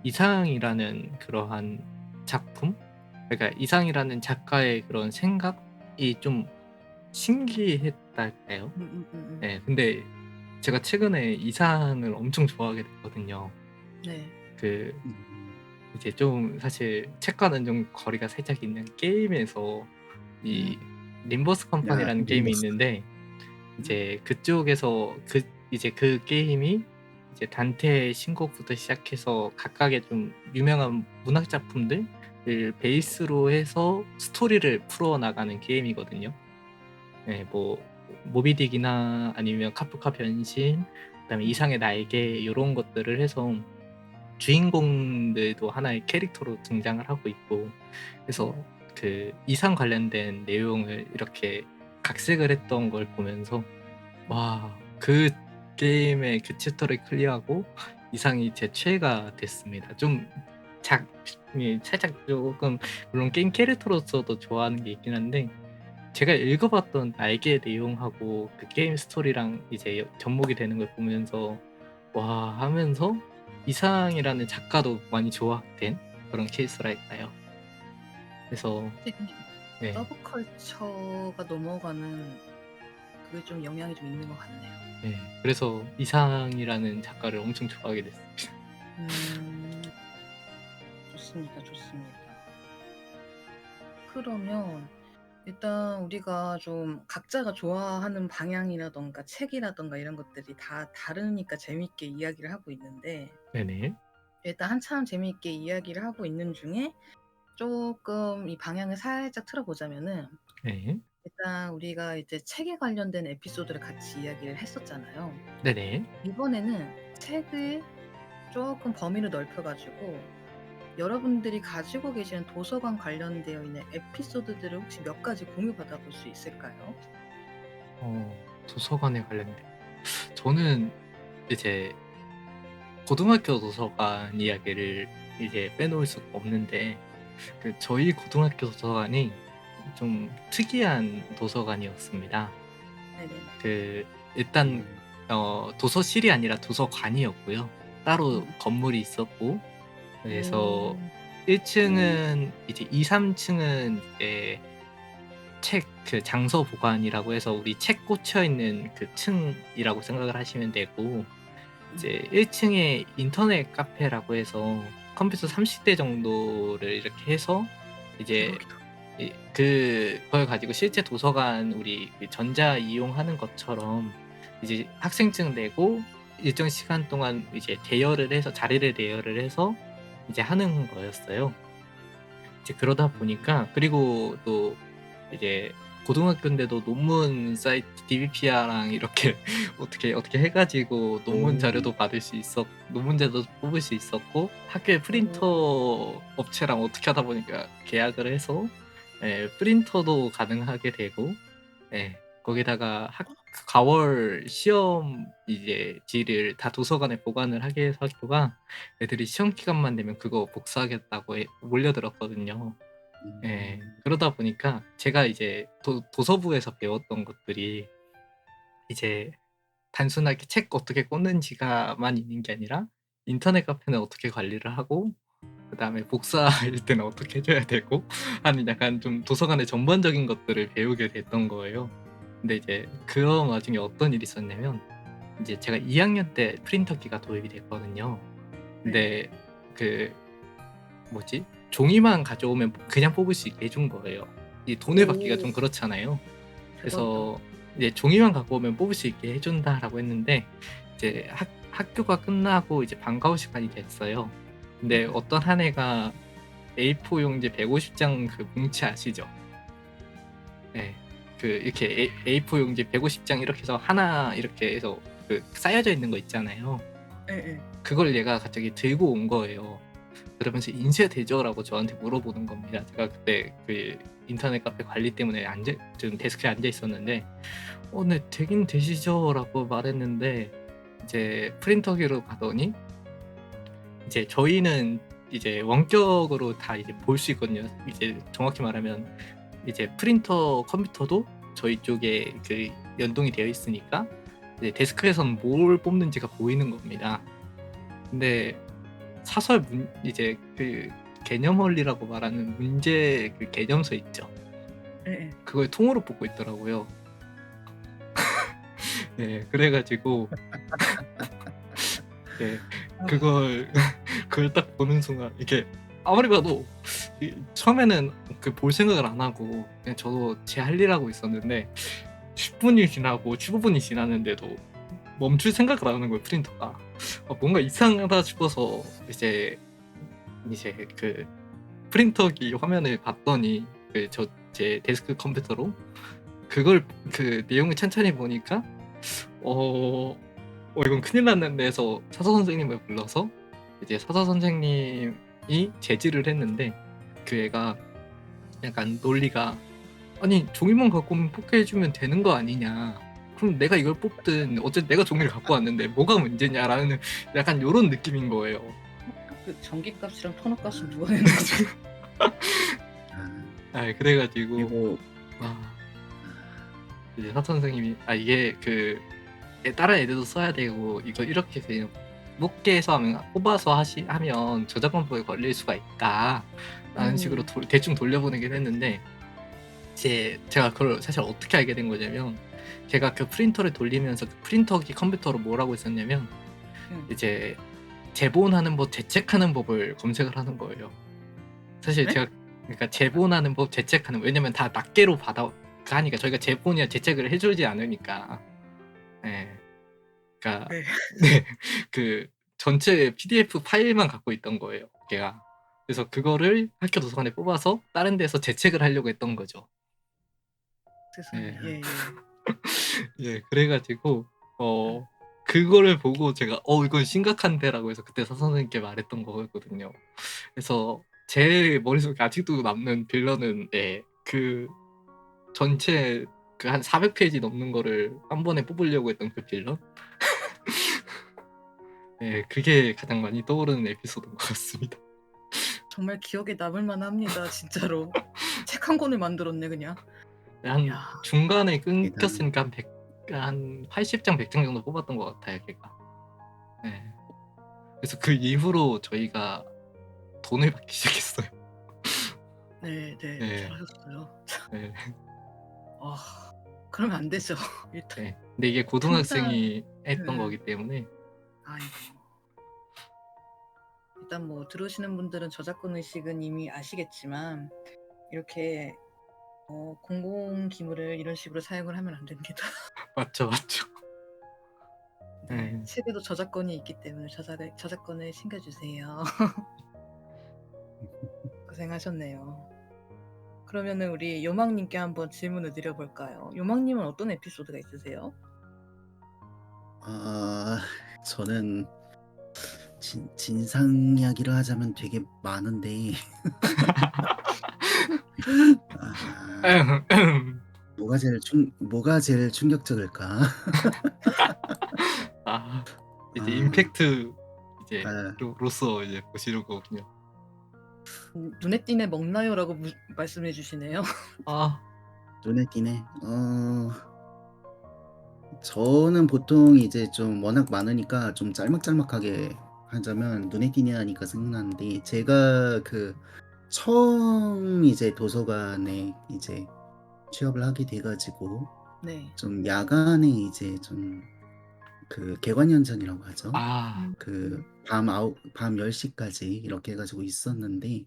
S2: 이상이라는 그러한 작품, 그러니까 이상이라는 작가의 그런 생각이 좀 신기했달까요? 네, 근데 제가 최근에 이상을 엄청 좋아하게 됐거든요.
S3: 네.
S2: 그
S4: 음.
S2: 이제 좀 사실 책과는 좀 거리가 살짝 있는 게임에서 이 림버스
S4: 야,
S2: 컴퍼니라는 게임이
S4: 림버스.
S2: 있는데 이제 그쪽에서 그 게임이 이제 단테의 신곡부터 시작해서 각각의 좀 유명한 문학 작품들을 베이스로 해서 스토리를 풀어 나가는 게임이거든요. 네, 뭐 모비딕이나 아니면 카프카 변신, 그다음에 이상의 날개 이런 것들을 해서 주인공들도 하나의 캐릭터로 등장을 하고 있고, 그래서 그 이상 관련된 내용을 이렇게 각색을 했던 걸 보면서 와, 그 게임의 그 챕터를 클리어하고 이상이 제 최애가 됐습니다. 좀 살짝 조금 물론 게임 캐릭터로서도 좋아하는 게 있긴 한데 제가 읽어봤던 날개 내용하고 그 게임 스토리랑 이제 접목이 되는 걸 보면서 와 하면서 이상이라는 작가도 많이 좋아된 그런 케이스랄까요. 그래서 네,
S3: 서브컬처가 넘어가는 그게 좀 영향이 좀 있는 것 같네요.
S2: 네, 그래서 이상이라는 작가를 엄청 좋아하게 됐습니다.
S3: 좋습니다. 좋습니다. 그러면 일단 우리가 좀 각자가 좋아하는 방향이라던가 책이라던가 이런 것들이 다 다르니까 재밌게 이야기를 하고 있는데
S2: 네네.
S3: 일단 한참 재미있게 이야기를 하고 있는 중에 조금 이 방향을 살짝 틀어보자면은
S2: 네.
S3: 일단 우리가 이제 책에 관련된 에피소드를 같이 이야기를 했었잖아요.
S2: 네네.
S3: 이번에는 책을 조금 범위를 넓혀가지고 여러분들이 가지고 계시는 도서관 관련되어 있는 에피소드들을 혹시 몇 가지 공유 받아볼 수 있을까요?
S2: 도서관에 관련된 저는 이제 고등학교 도서관 이야기를 이제 빼놓을 수가 없는데 저희 고등학교 도서관이 좀 특이한 도서관이었습니다.
S3: 네네.
S2: 일단 도서실이 아니라 도서관이었고요. 따로 건물이 있었고, 그래서 1층은 이제 2, 3층은 이제 책 장서 보관이라고 해서 우리 책 꽂혀 있는 그 층이라고 생각을 하시면 되고, 이제 1층에 인터넷 카페라고 해서 컴퓨터 30대 정도를 이렇게 해서 이제 그걸 가지고 실제 도서관 우리 전자 이용하는 것처럼 이제 학생증 내고 일정 시간 동안 이제 자리를 대여를 해서 이제 하는 거였어요. 이제 그러다 보니까 그리고 또 이제 고등학교인데도 논문 사이트 DBPR랑 이렇게 어떻게 해가지고 논문 자료도 받을 수 논문 자료도 뽑을 수 있었고 학교에 프린터 업체랑 어떻게 하다 보니까 계약을 해서 프린터도 가능하게 되고 거기다가 가월 시험 이제 지를 다 도서관에 보관을 하게 해서 학교가 애들이 시험 기간만 되면 그거 복사하겠다고 몰려들었거든요. 그러다 보니까 제가 이제 도서부에서 배웠던 것들이 이제 단순하게 책 어떻게 꽂는지가만 있는 게 아니라 인터넷 카페는 어떻게 관리를 하고 그다음에 복사할 때는 어떻게 해줘야 되고 하는 약간 좀 도서관의 전반적인 것들을 배우게 됐던 거예요. 근데 이제 그런 와중에 어떤 일이 있었냐면 이제 제가 2학년 때 프린터기가 도입이 됐거든요. 근데 종이만 가져오면 그냥 뽑을 수 있게 해준 거예요. 이 돈을 받기가 좀 그렇잖아요. 그래서 이제 종이만 갖고 오면 뽑을 수 있게 해준다라고 했는데 이제 학교가 끝나고 이제 방과후 시간이 됐어요. 근데 어떤 한 애가 A4 용지 150장 그 뭉치 아시죠? 네, 이렇게 A4 용지 150장 이렇게 해서 하나 이렇게 해서 쌓여져 있는 거 있잖아요. 그걸 얘가 갑자기 들고 온 거예요. 그러면서 인쇄되죠라고 저한테 물어보는 겁니다. 제가 그때 인터넷 카페 관리 때문에 좀 데스크에 앉아 있었는데 네, 되긴 되시죠라고 말했는데 이제 프린터기로 가더니 이제 저희는 이제 원격으로 다 이제 볼 수 있거든요. 이제 정확히 말하면 이제 프린터 컴퓨터도 저희 쪽에 연동이 되어 있으니까 이제 데스크에서는 뭘 뽑는지가 보이는 겁니다. 근데 사설 이제 개념 원리라고 말하는 문제 개념서 있죠. 그걸 통으로 뽑고 있더라고요. 네, 그래가지고 그걸 그걸 딱 보는 순간 이게 아무리 봐도 처음에는 그 볼 생각을 안 하고 그냥 저도 제 할 일 하고 있었는데 10분이 지나고 15분이 지났는데도 멈출 생각을 안 하는 거예요 프린터가. 뭔가 이상하다 싶어서 이제 그 프린터기 화면을 봤더니 제 데스크 컴퓨터로 그걸 그 내용을 천천히 보니까 이건 큰일 났는데 해서 사서 선생님을 불러서 이제 사서 선생님이 제지를 했는데 그 애가 약간 논리가 아니 종이만 갖고 오면 뽑게해주면 되는 거 아니냐, 그럼 내가 이걸 뽑든 어쨌든 내가 종이를 갖고 왔는데 뭐가 문제냐라는 약간 요런 느낌인 거예요.
S3: 그 전기값이랑 토너값은 누가 내는 거지?
S2: 그래가지고
S4: 그리고
S2: 이제 사서 선생님이 이게 그 다른 애들도 써야 되고 이거 이렇게 그냥 뽑기해서 하면 뽑아서 하면 저작권법에 걸릴 수가 있다라는 식으로 대충 돌려보내긴 했는데 제가 그걸 사실 어떻게 알게 된 거냐면 제가 그 프린터를 돌리면서 그 프린터기 컴퓨터로 뭘 하고 있었냐면 이제 제본하는 법, 제책하는 법을 검색을 하는 거예요. 사실
S3: 네?
S2: 제가 그러니까 제본하는 법, 제책하는 왜냐면 다 낱개로 하니까 저희가 제본이나 제책을 해주지 않으니까. 네. 그러니까
S3: 네.
S2: 네, 그 전체 PDF 파일만 갖고 있던 거예요, 걔가. 그래서 그거를 학교 도서관에 뽑아서 다른 데서 제책을 하려고 했던 거죠.
S3: 세상에.
S2: 네.
S3: 예.
S2: 예, 그래가지고 그거를 보고 제가 이건 심각한데라고 해서 그때 사서 선생님께 말했던 거거든요. 그래서 제 머릿속에 아직도 남는 빌런은 그 전체 그 한 400페이지 넘는 거를 한 번에 뽑으려고 했던 그 빌런? 네, 그게 가장 많이 떠오르는 에피소드인 것 같습니다.
S3: 정말 기억에 남을 만합니다, 진짜로. 책 한 권을 만들었네 그냥.
S2: 한
S3: 야.
S2: 중간에 끊겼으니까 한 80장, 100장 정도 뽑았던 것 같아요, 걔가. 네. 그래서 그 이후로 저희가 돈을 받기 시작했어요.
S3: 네.
S2: 네.
S3: 잘하셨어요.
S2: 네.
S3: 그러면 안 되죠. 일단.
S2: 네. 근데 이게 고등학생이 했던
S3: 네.
S2: 거기 때문에
S3: 아이고. 일단 뭐 들으시는 분들은 저작권 의식은 이미 아시겠지만 이렇게 공공 기물을 이런 식으로 사용을 하면 안 됩니다.
S2: 맞죠.
S3: 네.
S2: 네.
S3: 책에도 저작권이 있기 때문에 저작권을 챙겨주세요. 고생하셨네요. 그러면은 우리 요망님께 한번 질문을 드려볼까요? 요망님은 어떤 에피소드가 있으세요?
S4: 저는 진상 이야기를 하자면 되게 많은데 뭐가 제일 충격적일까?
S2: 이제 임팩트 이제 로서 이제 보시는 거군요.
S3: 눈에 띄네 먹나요라고 말씀해 주시네요.
S4: 눈에 띄네. 저는 보통 이제 좀 워낙 많으니까 좀 짤막짤막하게 하자면 눈에 띄네 하니까 생각나는데 제가 그 처음 이제 도서관에 이제 취업을 하게 돼가지고
S3: 네.
S4: 좀 야간에 이제 좀 그 개관연장이라고 하죠. 그 밤 10시까지 이렇게 해가지고 있었는데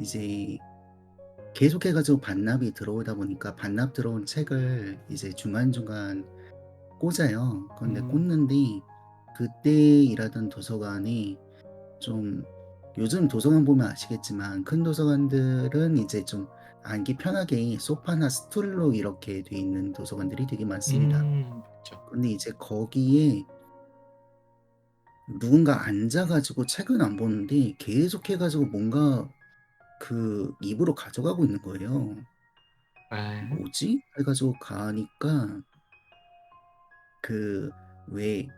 S4: 이제 계속 해가지고 반납이 들어오다 보니까 반납 들어온 책을 이제 중간중간 꽂아요. 그런데 꽂는데 그때 일하던 도서관이 좀 요즘 도서관 보면 아시겠지만 큰 도서관들은 이제 좀 앉기 편하게 소파나 스툴로 이렇게 돼 있는 도서관들이 되게 많습니다.
S2: 그렇죠.
S4: 근데 이제 거기에 누군가 앉아가지고 책은 안 보는데 계속 해가지고 뭔가 그 입으로 가져가고 있는 거예요. 뭐지? 해가지고 가니까 그 왜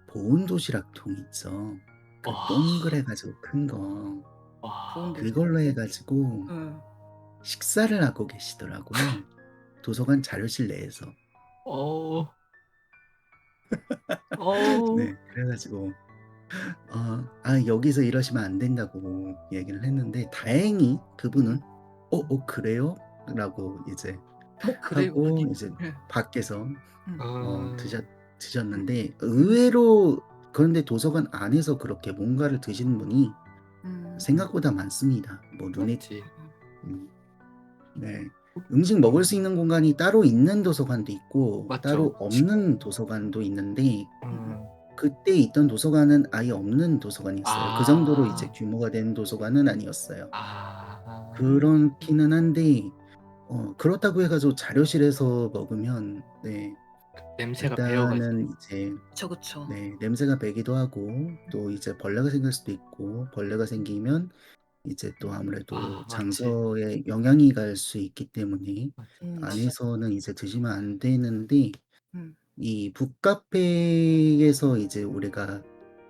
S4: 보온 도시락 통 있죠. 그 동그래가지고 큰 거. 그걸로 해가지고 식사를 하고 계시더라고요. 도서관 자료실 내에서. 네, 그래가지고 여기서 이러시면 안 된다고 얘기를 했는데 다행히 그분은 그래요? 라고 이제 하고 이제 밖에서 드셨는데 의외로 그런데 도서관 안에서 그렇게 뭔가를 드시는 분이 생각보다 많습니다. 뭐 눈에
S2: 맞지.
S4: 음, 네. 음식 먹을 수 있는 공간이 따로 있는 도서관도 있고
S2: 맞죠.
S4: 따로 없는 도서관도 있는데
S2: 음.
S4: 그때 있던 도서관은 아예 없는 도서관이었어요. 그 정도로 이제
S2: 아.
S4: 규모가 된 도서관은 아니었어요.
S2: 아.
S4: 그렇기는 한데 그렇다고 해 가지고 자료실에서 먹으면 네
S2: 냄새가 배어 가지고.
S4: 일단은 이제
S3: 그쵸.
S4: 네 냄새가 배기도 하고 또 이제 벌레가 생길 수도 있고 벌레가 생기면 이제 또 아무래도
S2: 아 맞지.
S4: 장소에 영향이 갈 수 있기 때문에
S2: 맞지.
S3: 맞아요.
S4: 안에서는 이제 드시면 안 되는데
S3: 음.
S4: 이 북카페에서 이제 우리가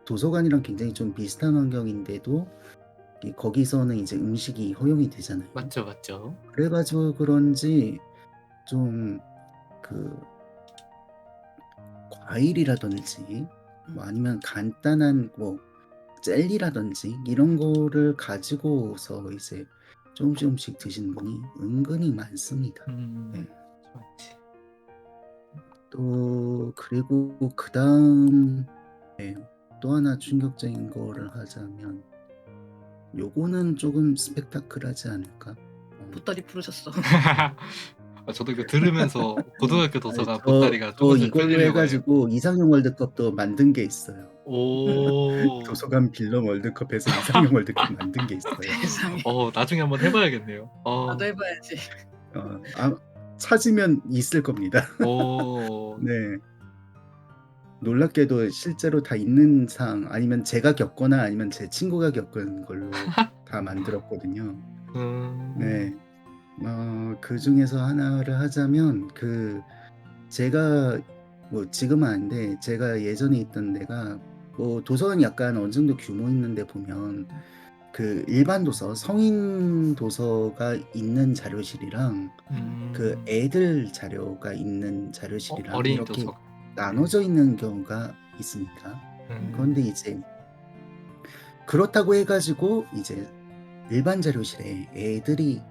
S4: 도서관이랑 굉장히 좀 비슷한 환경인데도 거기서는 이제 음식이 허용이 되잖아요.
S2: 맞죠, 맞죠.
S4: 그래 가지고 그런지 좀 그 과일이라든지 뭐 아니면 간단한 뭐 젤리라든지 이런 거를 가지고서 이제 조금씩 드시는 분이 은근히 많습니다. 네.
S2: 맞지.
S4: 또 그리고 그다음 네 또 하나 충격적인 거를 하자면 요거는 조금 스펙타클하지 않을까?
S3: 보따리 부르셨어.
S2: 저도 이거 들으면서 고등학교
S4: 아니
S2: 도서관
S4: 저
S2: 보따리가
S4: 저
S2: 조금씩
S4: 이걸로 해
S2: 끌리려고 해요.
S4: 가지고 이상형 월드컵도 만든 게 있어요.
S2: 오.
S4: 도서관 빌런 월드컵에서 이상형 월드컵 만든 게 있어요.
S3: 세상에.
S2: 나중에 한번 해 봐야겠네요.
S3: 나도 해봐야지.
S4: 찾으면 있을 겁니다.
S2: 오.
S4: 네. 놀랍게도 실제로 다 있는 사항 아니면 제가 겪거나 아니면 제 친구가 겪은 걸로 다 만들었거든요. 네. 그중에서 하나를 하자면 제가 뭐 지금은 아닌데 제가 예전에 있던 데가 뭐 도서관이 약간 어느 정도 규모 있는 데 보면 그 일반 도서, 성인 도서가 있는 자료실이랑 그 애들 자료가 있는 자료실이랑
S2: 어린이
S4: 이렇게
S2: 도서관.
S4: 나눠져 있는 경우가 있습니다.
S2: 음.
S4: 그런데 이제 그렇다고 해 가지고 이제 일반 자료실에 애들이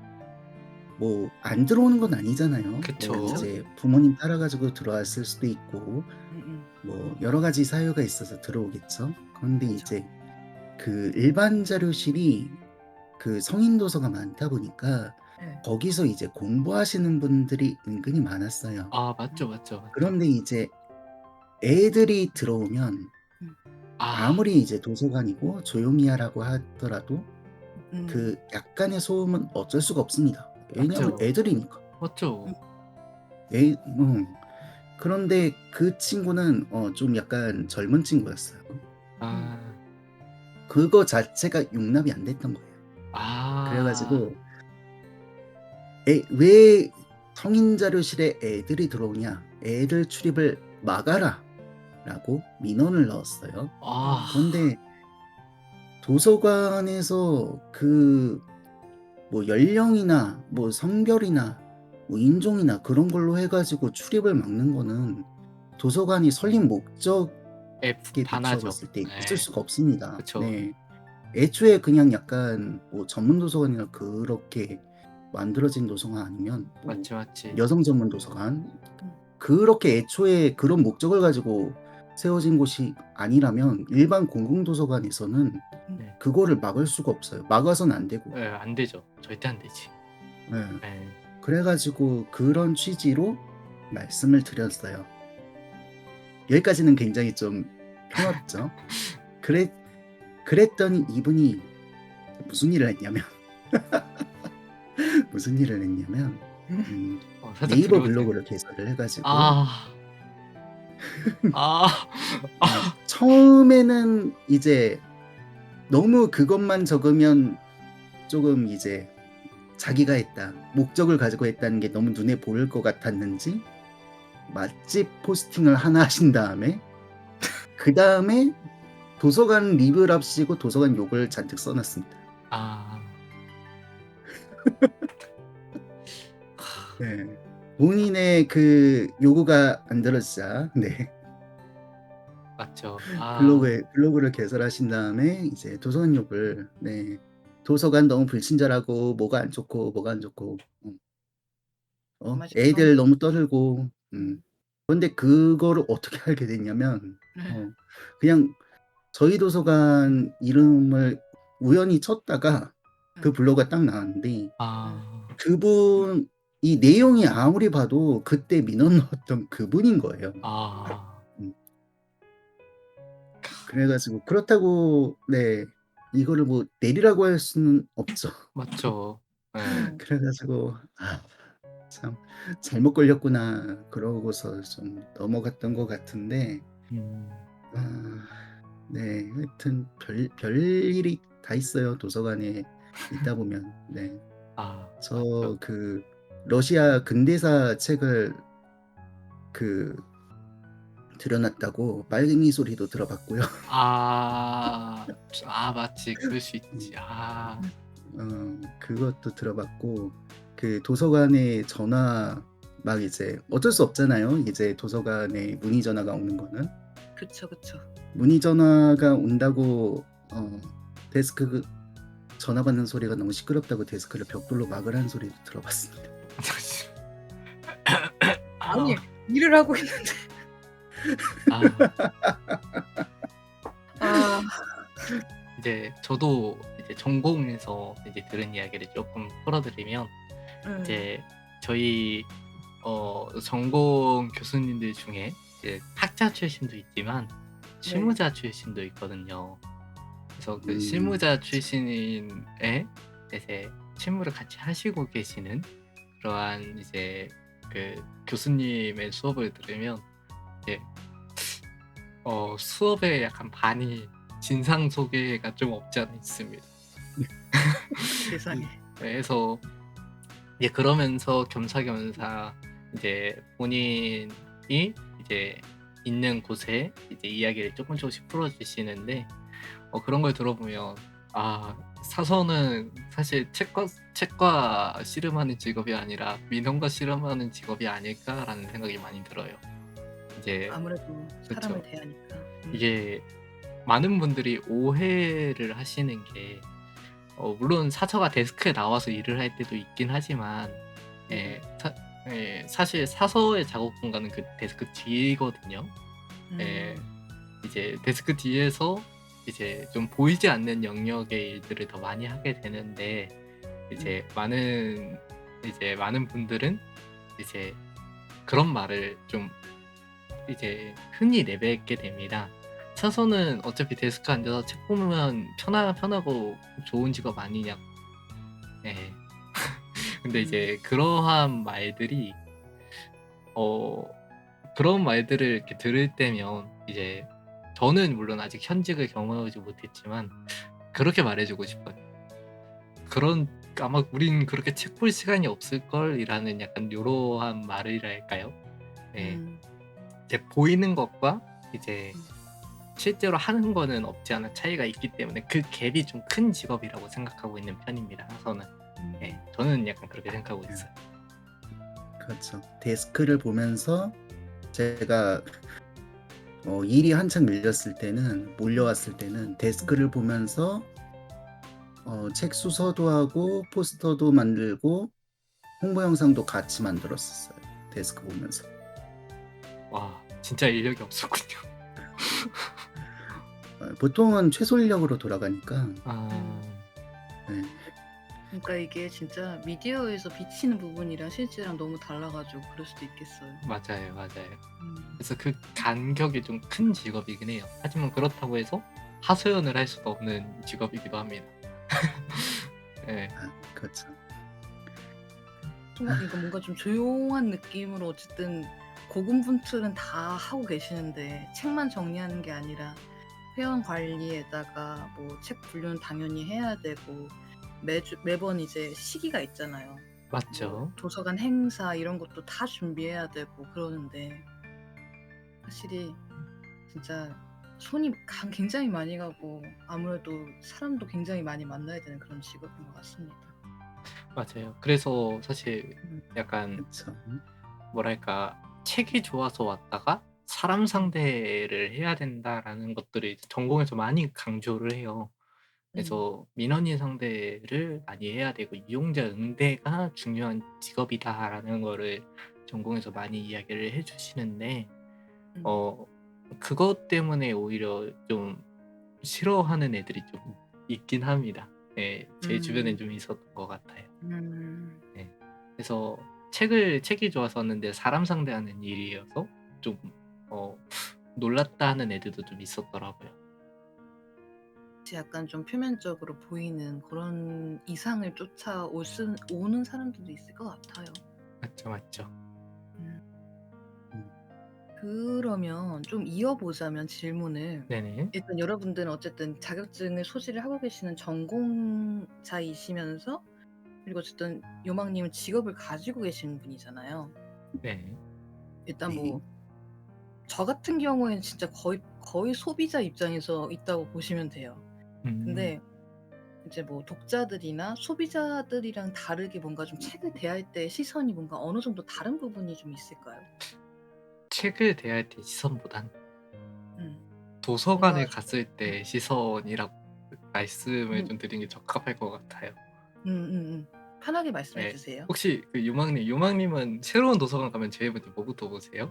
S4: 뭐 안 들어오는 건 아니잖아요.
S2: 그쵸.
S4: 뭐 이제 부모님 따라 가지고 들어왔을 수도 있고 뭐 여러 가지 사유가 있어서 들어오겠죠. 그런데
S3: 그쵸.
S4: 이제 그 일반 자료실이 그 성인 도서가 많다 보니까
S3: 네.
S4: 거기서 이제 공부하시는 분들이 은근히 많았어요.
S2: 맞죠, 맞죠, 맞죠.
S4: 그런데 이제 애들이 들어오면 아무리 이제 도서관이고 조용히 하라고 하더라도 그 약간의 소음은 어쩔 수가 없습니다. 왜냐하면
S2: 맞죠.
S4: 애들이니까.
S2: 맞죠.
S4: 그런데 그 친구는 좀 약간 젊은 친구였어요.
S2: 아.
S4: 그거 자체가 용납이 안 됐던 거예요. 그래
S2: 아.
S4: 가지고 왜 성인 자료실에 애들이 들어오냐. 애들 출입을 막아라라고 민원을 넣었어요. 그런데 도서관에서 뭐 연령이나 뭐 성별이나 뭐 인종이나 그런 걸로 해 가지고 출입을 막는 거는 도서관이 설립 목적에 비추어
S2: 반하죠.
S4: 봤을 때
S2: 네.
S4: 있을 수가 없습니다.
S2: 그쵸.
S4: 네. 애초에 그냥 약간 뭐 전문 도서관이나 그렇게 만들어진 도서관 아니면 뭐
S2: 맞지, 맞지.
S4: 여성 전문 도서관 그렇게 애초에 그런 목적을 가지고 세워진 곳이 아니라면 일반 공공 도서관에서는
S2: 네.
S4: 그거를 막을 수가 없어요. 막아서는 안 되고.
S2: 예, 안 되죠. 절대 안 되지.
S4: 네.
S2: 예.
S4: 그래 가지고 그런 취지로 말씀을 드렸어요. 여기까지는 굉장히 좀 평화롭죠. 그랬더니 이분이 무슨 일을 했냐면
S2: 살짝
S4: 네이버
S2: 두려워지네요.
S4: 블로그를 개설을 해 가지고 처음에는 이제 너무 그것만 적으면 조금 이제 자기가 했다. 목적을 가지고 했다는 게 너무 눈에 보일 것 같았는지 맛집 포스팅을 하나 하신 다음에 그다음에 도서관 리뷰랍시고 도서관 욕을 잔뜩 써 놨습니다. 네. 본인의 그 요구가 안 들어지자 네.
S2: 맞죠.
S4: 블로그를 개설하신 다음에 이제 도서관 욕을 네. 도서관 너무 불친절하고 뭐가 안 좋고
S3: 맞아.
S4: 애들 너무 떠들고 그런데 그거를 어떻게 알게 됐냐면 그냥 저희 도서관 이름을 우연히 쳤다가 그
S3: 음.
S4: 블로그가 딱 나왔는데
S2: 아,
S4: 그분 이 내용이 아무리 봐도 그때 민원 넣었던 그분인 거예요.
S2: 아,
S4: 음. 그래가지고 그렇다고 네 이거를 뭐 내리라고 할 수는 없죠.
S2: 맞죠. 네.
S4: 그래가지고 참 잘못 걸렸구나 그러고서 좀 넘어갔던 것 같은데
S2: 음,
S4: 네 하여튼 별일이 다 있어요. 도서관에 있다 보면. 네.
S2: 아,
S4: 저
S2: 맞죠.
S4: 그 러시아 근대사 책을 그 들여놨다고 빨갱이 소리도 들어봤고요.
S2: 아, 맞지. 그럴 수 있지. 아,
S4: 그것도 들어봤고 그 도서관에 전화 막 이제 어쩔 수 없잖아요. 이제 도서관에 문의 전화가 오는 거는
S3: 그쵸.
S4: 문의 전화가 온다고 데스크 전화 받는 소리가 너무 시끄럽다고 데스크를 벽돌로 막으라는 소리도 들어봤습니다.
S3: 아니 일을 하고 있는데.
S2: 아,
S3: 아,
S2: 이제 저도 이제 전공에서 이제 들은 이야기를 조금 풀어드리면 이제 저희 전공 교수님들 중에 이제 학자 출신도 있지만 실무자 출신도 있거든요. 그래서 그 실무자 출신의 이제 실무를 같이 하시고 계시는 그러한 이제 그 교수님의 수업을 들으면 이제 수업의 약간 반이 진상 소개가 좀 없지 않아 있습니다.
S3: 세상에.
S2: 그래서 이제 그러면서 겸사겸사 이제 본인이 이제 있는 곳에 이제 이야기를 조금씩 풀어주시는데 그런 걸 들어보면 사서는 사실 책과 씨름하는 직업이 아니라 민원과 씨름하는 직업이 아닐까라는 생각이 많이 들어요. 이제
S3: 아무래도 사람을 대하니까.
S2: 이게 많은 분들이 오해를 하시는 게 물론 사서가 데스크에 나와서 일을 할 때도 있긴 하지만 사실 사서의 작업 공간은 그 데스크 뒤거든요. 이제 데스크 뒤에서 이제 좀 보이지 않는 영역의 일들을 더 많이 하게 되는데 이제 많은 분들은 이제 그런 말을 좀 이제 흔히 내뱉게 됩니다. 사서는 어차피 데스크 앉아서 책 보면 편하고 좋은 직업 아니냐. 네. 근데 이제 그러한 말들이 그런 말들을 이렇게 들을 때면 이제 저는 물론 아직 현직을 경험하지 못했지만 그렇게 말해주고 싶어요. 아마 우린 그렇게 책 볼 시간이 없을걸이라는 약간 요러한 말이랄까요? 네. 이제 보이는 것과 이제 실제로 하는 거는 없지 않아 차이가 있기 때문에 그 갭이 좀 큰 직업이라고 생각하고 있는 편입니다. 저는. 네, 저는 약간 그렇게 생각하고 있어요.
S4: 그렇죠. 데스크를 보면서 제가 일이 한창 몰려왔을 때는 데스크를 보면서 책 수서도 하고 포스터도 만들고 홍보 영상도 같이 만들었었어요. 데스크 보면서.
S2: 와, 진짜 인력이 없었군요.
S4: 보통은 최소 인력으로 돌아가니까. 네.
S3: 그러니까 이게 진짜 미디어에서 비치는 부분이랑 실제랑 너무 달라가지고 그럴 수도 있겠어요.
S2: 맞아요. 그래서 그 간격이 좀 큰 직업이긴 해요. 하지만 그렇다고 해서 하소연을 할 수도 없는 직업이기도 합니다. 네.
S4: 그렇죠.
S3: 이거 뭔가 좀 조용한 느낌으로 어쨌든 고군분투는 다 하고 계시는데 책만 정리하는 게 아니라 회원 관리에다가 뭐 책 분류는 당연히 해야 되고 매번 이제 시기가 있잖아요.
S2: 맞죠.
S3: 뭐 도서관 행사 이런 것도 다 준비해야 되고 그러는데 확실히 진짜 손이 굉장히 많이 가고 아무래도 사람도 굉장히 많이 만나야 되는 그런 직업인 것 같습니다.
S2: 맞아요. 그래서 사실 약간
S4: 그렇죠.
S2: 뭐랄까 책이 좋아서 왔다가 사람 상대를 해야 된다라는 것들을 전공에서 많이 강조를 해요. 그래서 민원인 상대를 많이 해야 되고 이용자 응대가 중요한 직업이다라는 거를 전공에서 많이 이야기를 해주시는데 그것 때문에 오히려 좀 싫어하는 애들이 좀 있긴 합니다. 예, 제 주변엔
S3: 음.
S2: 좀 있었던 것 같아요.
S3: 음.
S2: 네. 그래서 책이 좋았었는데 사람 상대하는 일이어서 좀 놀랐다 하는 애들도 좀 있었더라고요.
S3: 약간 좀 표면적으로 보이는 그런 이상을 오는 사람들도 있을 것 같아요.
S2: 맞죠, 맞죠.
S3: 음.
S4: 음.
S3: 그러면 좀 이어보자면 질문을.
S2: 네네.
S3: 일단 여러분들은 어쨌든 자격증을 소지를 하고 계시는 전공자이시면서 그리고 어쨌든 요망님은 직업을 가지고 계시는 분이잖아요.
S2: 네.
S3: 일단
S4: 네.
S3: 뭐 저 같은 경우에는 진짜 거의 소비자 입장에서 있다고 보시면 돼요. 근데 이제 뭐 독자들이나 소비자들이랑 다르게 뭔가 좀 책을 대할 때 시선이 뭔가 어느 정도 다른 부분이 좀 있을까요?
S2: 책을 대할 때 시선보단
S3: 음.
S2: 도서관에
S3: 뭔가
S2: 갔을 때 시선이라고 말씀을
S3: 음.
S2: 좀 드리는 게 적합할 것 같아요.
S3: 편하게 말씀해
S2: 네.
S3: 주세요.
S2: 혹시 그 유망님은 새로운 도서관 가면 제일 먼저 뭐부터 보세요?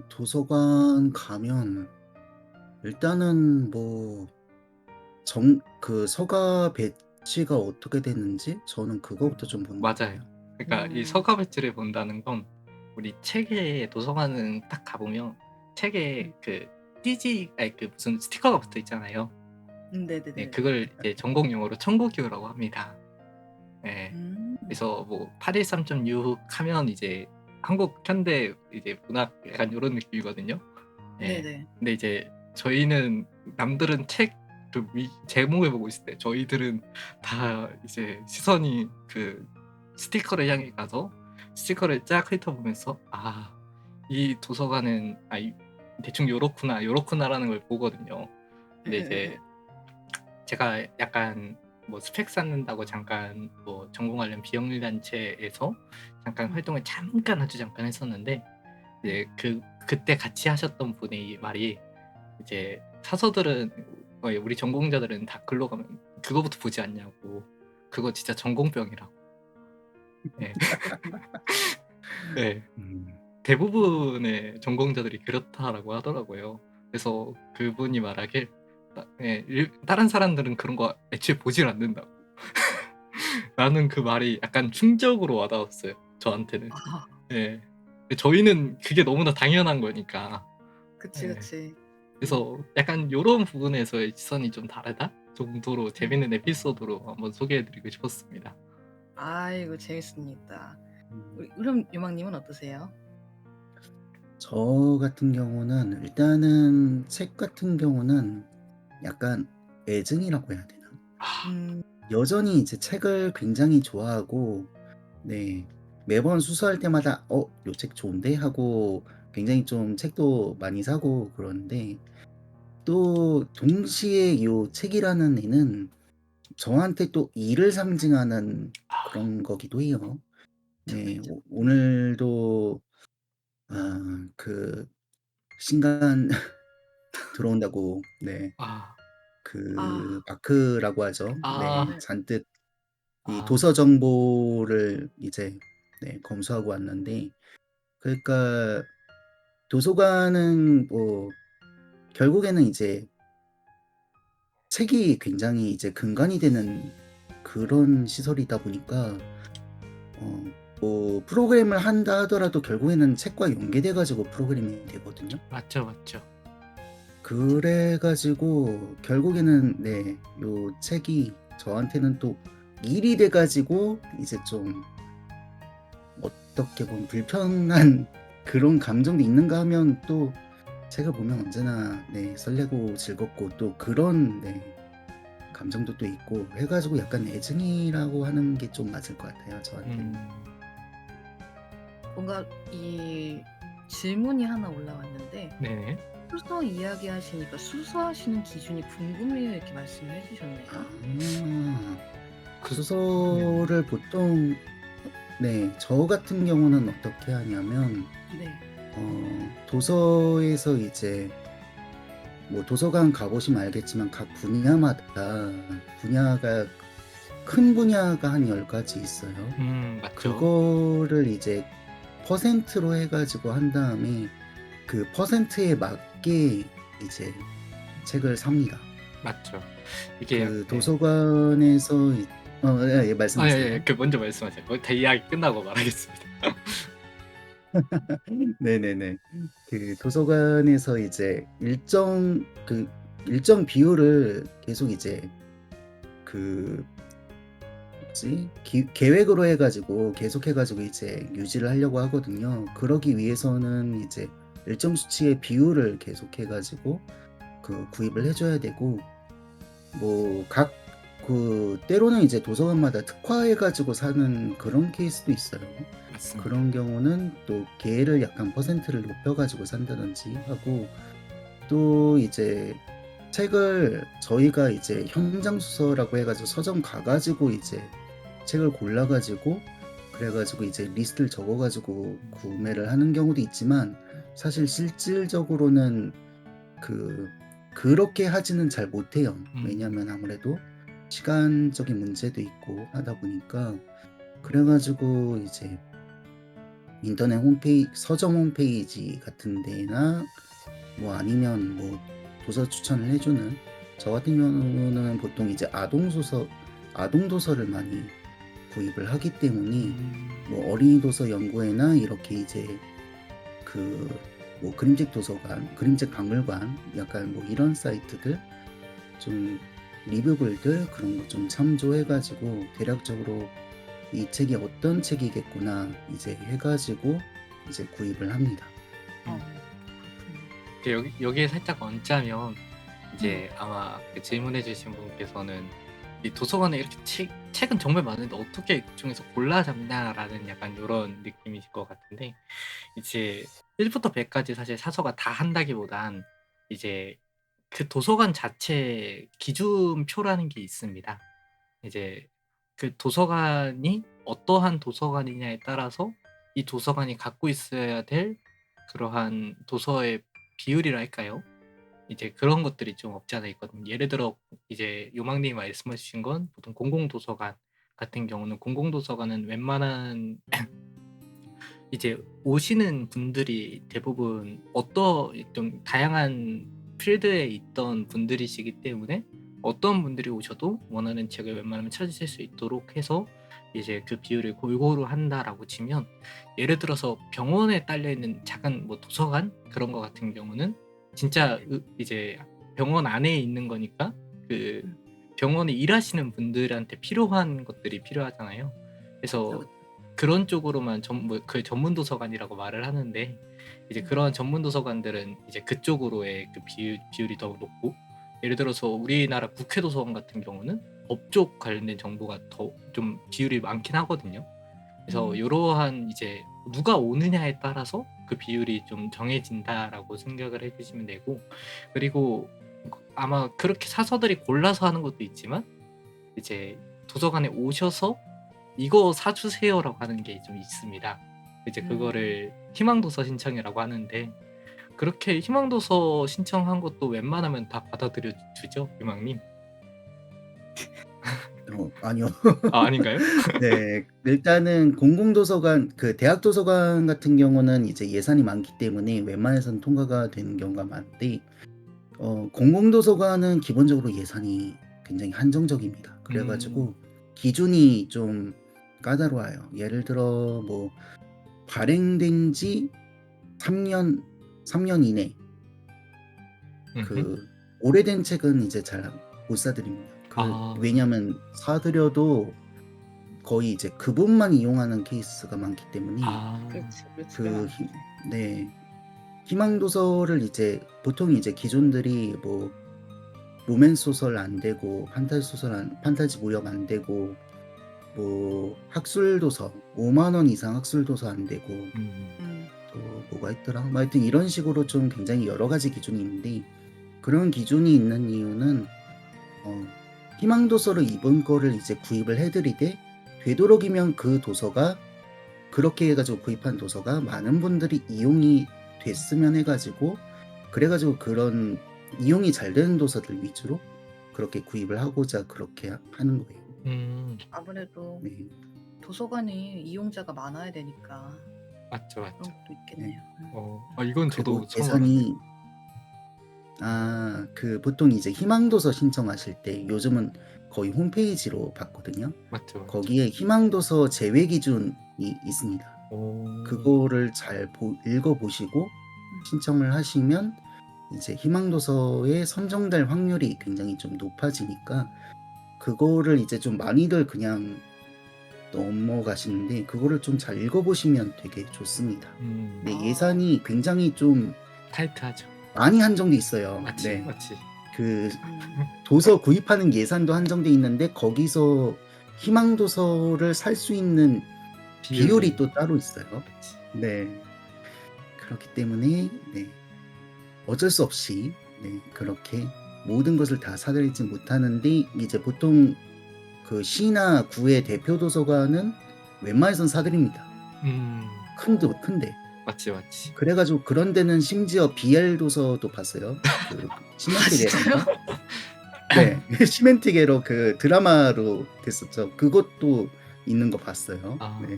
S4: 도서관 가면 일단은 뭐 그 서가 배치가 어떻게 됐는지 저는 그거부터 좀 보는 것
S2: 맞아요.
S4: 같아요.
S2: 그러니까 이
S3: 음.
S2: 서가 배치를 본다는 건 우리 책에 도서관은 딱 가보면 책에 그 그 무슨 스티커가 붙어 있잖아요. 네,
S3: 네네네.
S2: 그걸 이제 전공 용어로 청구기호라고 합니다. 네.
S3: 음.
S2: 그래서 뭐 813.6 하면 이제 한국 현대 이제 문학 약간 요런 느낌이거든요. 네.
S3: 네네.
S2: 근데 이제 저희는 남들은 책 그 제목을 보고 있을 때 저희들은 다 이제 시선이 그 스티커를 향해 가서 스티커를 쫙 훑어보면서 이 도서관은 대충 요렇구나라는 걸 보거든요. 근데 이제 제가 약간 뭐 스펙 쌓는다고 잠깐 뭐 전공 관련 비영리 단체에서 잠깐 활동을 아주 잠깐 했었는데 이제 그때 같이 하셨던 분의 말이 이제 사서들은 우리 전공자들은 다 글로 가면 그거부터 보지 않냐고. 그거 진짜 전공병이라고. 네. 네.
S4: 음.
S2: 대부분의 전공자들이 그렇다라고 하더라고요. 그래서 그분이 말하길 다른 사람들은 그런 거 애초에 보질 않는다고. 라는 그 말이 약간 충격으로 와닿았어요. 저한테는.
S3: 아.
S2: 네. 저희는 그게 너무나 당연한 거니까.
S3: 그치,
S2: 네.
S3: 그치.
S2: 그래서 약간 요런 부분에서의 시선이 좀 다르다 정도로 재밌는 에피소드로 한번 소개해드리고 싶었습니다.
S3: 아이고 재밌습니다.
S4: 음.
S3: 그럼 요망님은 어떠세요?
S4: 저 같은 경우는 일단은 책 같은 경우는 약간 애증이라고 해야 되나?
S3: 음.
S4: 여전히 이제 책을 굉장히 좋아하고 네 매번 수서할 때마다 '요 책 좋은데?' 하고 굉장히 좀 책도 많이 사고 그러는데 또 동시에 요 책이라는 애는 저한테 또 일을 상징하는 그런 거기도 해요.
S3: 그쵸,
S4: 네.
S3: 그쵸.
S4: 오늘도 그 신간 들어온다고 네
S2: 아,
S3: 아.
S4: 그 마크라고 하죠. 네.
S3: 네.
S4: 잔뜩 이
S2: 아,
S4: 도서 정보를 이제 네 검수하고 왔는데 그러니까 도서관은 뭐 결국에는 이제 책이 굉장히 이제 근간이 되는 그런 시설이다 보니까 뭐 프로그램을 한다 하더라도 결국에는 책과 연계돼 가지고 프로그램이 되거든요.
S2: 맞죠, 맞죠.
S4: 그래 가지고 결국에는 네 요 책이 저한테는 또 일이 돼 가지고 이제 좀 어떻게 보면 불편한 그런 감정도 있는가 하면 또 책을 보면 언제나 네 설레고 즐겁고 또 그런 네 감정도 또 있고 해 가지고 약간 애증이라고 하는 게 좀 맞을 것 같아요 저한테는.
S3: 뭔가 이 질문이 하나 올라왔는데
S2: 네네.
S3: 수서 이야기하시니까 수서하시는 기준이 궁금해요 이렇게 말씀을 해 주셨네요.
S2: 그-
S4: 수서를 보통 네 저 같은 경우는 어떻게 하냐면
S3: 네.
S4: 도서에서 이제 뭐 도서관 가 보시면 알겠지만 각 분야마다 분야가 큰 분야가 한 10 가지 있어요.
S2: 맞죠.
S4: 그거를 이제 퍼센트로 해 가지고 한 다음에 그 퍼센트에 맞게 이제 책을 삽니다.
S2: 맞죠. 이게
S4: 그
S2: 네.
S4: 도서관에서 예, 말씀하세요.
S2: 그 먼저 말씀하세요. 다 이야기 끝나고 말하겠습니다.
S4: 네네네. 그 도서관에서 이제 일정 비율을 계속 이제 그 계획으로 해가지고 계속 해가지고 이제 유지를 하려고 하거든요. 그러기 위해서는 이제 일정 수치의 비율을 계속 해가지고 구입을 해줘야 되고, 뭐 때로는 이제 도서관마다 특화해가지고 사는 그런 케이스도 있어요.
S2: 맞습니다.
S4: 그런 경우는 또 계를 약간 퍼센트를 높여가지고 산다든지 하고, 또 이제 책을 저희가 이제 현장 수서라고 해가지고 서점 가가지고 이제 책을 골라가지고 그래가지고 이제 리스트를 적어가지고 구매를 하는 경우도 있지만, 사실 실질적으로는 그렇게 하지는 잘 못해요. 왜냐면 아무래도 시간적인 문제도 있고 하다 보니까. 그래가지고 이제 인터넷 홈페이지, 서점 홈페이지 같은 데나 뭐 아니면 뭐 도서 추천을 해주는, 저 같은 경우는 보통 이제 아동 도서를 많이 구입을 하기 때문에 뭐 어린이 도서 연구회나 이렇게 이제 뭐 그림책 도서관, 그림책 박물관, 약간 뭐 이런 사이트들 좀 리뷰글들 그런 거 좀 참조해가지고 대략적으로 이 책이 어떤 책이겠구나 이제 해가지고 이제 구입을 합니다.
S2: 여기에 살짝 얹자면 이제 아마 그 질문해주신 분께서는 이 도서관에 이렇게 책은 정말 많은데 어떻게 이 중에서 골라 잡냐라는 약간 이런 느낌이실 것 같은데, 이제 1부터 100까지 사실 사서가 다 한다기보단 이제 그 도서관 자체 기준표라는 게 있습니다. 이제 그 도서관이 어떠한 도서관이냐에 따라서 이 도서관이 갖고 있어야 될 그러한 도서의 비율이랄까요? 이제 그런 것들이 좀 없지 않아 있거든요. 예를 들어 이제 요망님이 말씀해 주신 건 보통 공공도서관 같은 경우는, 공공도서관은 웬만한 이제 오시는 분들이 대부분 좀 다양한 필드에 있던 분들이시기 때문에 어떤 분들이 오셔도 원하는 책을 웬만하면 찾으실 수 있도록 해서 이제 그 비율을 골고루 한다라고 치면, 예를 들어서 병원에 딸려 있는 작은 뭐 도서관 그런 거 같은 경우는 진짜 이제 병원 안에 있는 거니까 그 병원에 일하시는 분들한테 필요한 것들이 필요하잖아요. 그래서 그런 쪽으로만 그 전문 도서관이라고 말을 하는데, 이제 그런 전문 도서관들은 이제 그쪽으로의 그 비율이 더 높고, 예를 들어서 우리나라 국회 도서관 같은 경우는 법쪽 관련된 정보가 더 좀 비율이 많긴 하거든요. 그래서 이러한 이제 누가 오느냐에 따라서 그 비율이 좀 정해진다라고 생각을 해주시면 되고, 그리고 아마 그렇게 사서들이 골라서 하는 것도 있지만 이제 도서관에 오셔서 이거 사주세요라고 하는 게 좀 있습니다. 이제 그거를 희망도서 신청이라고 하는데, 그렇게 희망도서 신청한 것도 웬만하면 다 받아들여 주죠, 희망님?
S4: 아니요.
S2: 아닌가요?
S4: 네, 일단은 공공도서관, 대학 도서관 같은 경우는 이제 예산이 많기 때문에 웬만해서는 통과가 되는 경우가 많은데, 공공도서관은 기본적으로 예산이 굉장히 한정적입니다. 그래가지고 기준이 좀 까다로워요. 예를 들어 뭐 발행된 지 3년 이내, 오래된 책은 이제 잘 못 사드립니다. 왜냐면 사드려도 거의 이제 그분만 이용하는 케이스가 많기 때문에. 네, 희망도서를 이제 보통 이제 기존들이 뭐 로맨스 소설 안 되고 판타지 무협 안 되고, 뭐 학술도서 5만 원 이상 학술도서 안 되고, 또 뭐가 있더라, 뭐 하여튼 이런 식으로 좀 굉장히 여러 가지 기준이 있는데, 그런 기준이 있는 이유는 희망도서를 이번 거를 이제 구입을 해드리되 되도록이면 그 도서가, 그렇게 해가지고 구입한 도서가 많은 분들이 이용이 됐으면 해가지고, 그래가지고 그런 이용이 잘 되는 도서들 위주로 그렇게 구입을 하고자 그렇게 하는 거예요.
S3: 아무래도 도서관이 이용자가 많아야 되니까
S2: 맞죠.
S3: 그런 것도 있겠네요.
S2: 이건 저도
S4: 그리고 예산이 보통 이제 희망도서 신청하실 때 요즘은 거의 홈페이지로 받거든요.
S2: 맞죠.
S4: 거기에 희망도서 제외 기준이 있습니다.
S2: 오.
S4: 그거를 잘 읽어보시고 신청을 하시면 이제 희망도서에 선정될 확률이 굉장히 좀 높아지니까 그거를 이제 좀 많이들 그냥 넘어가시는데 그거를 좀 잘 읽어보시면 되게 좋습니다. 네, 예산이 굉장히 좀
S2: 타이트하죠.
S4: 많이 한정돼 있어요.
S2: 맞지,
S4: 네,
S2: 맞지.
S4: 그 도서 구입하는 예산도 한정돼 있는데 거기서 희망도서를 살 수 있는 비율이 또 따로 있어요.
S2: 맞지.
S4: 네, 그렇기 때문에 네, 어쩔 수 없이 네, 그렇게 모든 것을 다 사드리지 못하는데 이제 보통 그 시나 구의 대표 도서관은 웬만해선 사드립니다. 큰데.
S2: 맞지, 맞지.
S4: 그래가지고 그런 데는 심지어 BL 도서도 봤어요. 그 시멘티게로. 네, 시멘티게로 그 드라마로 됐었죠. 그것도 있는 거 봤어요.
S2: 아.
S4: 네.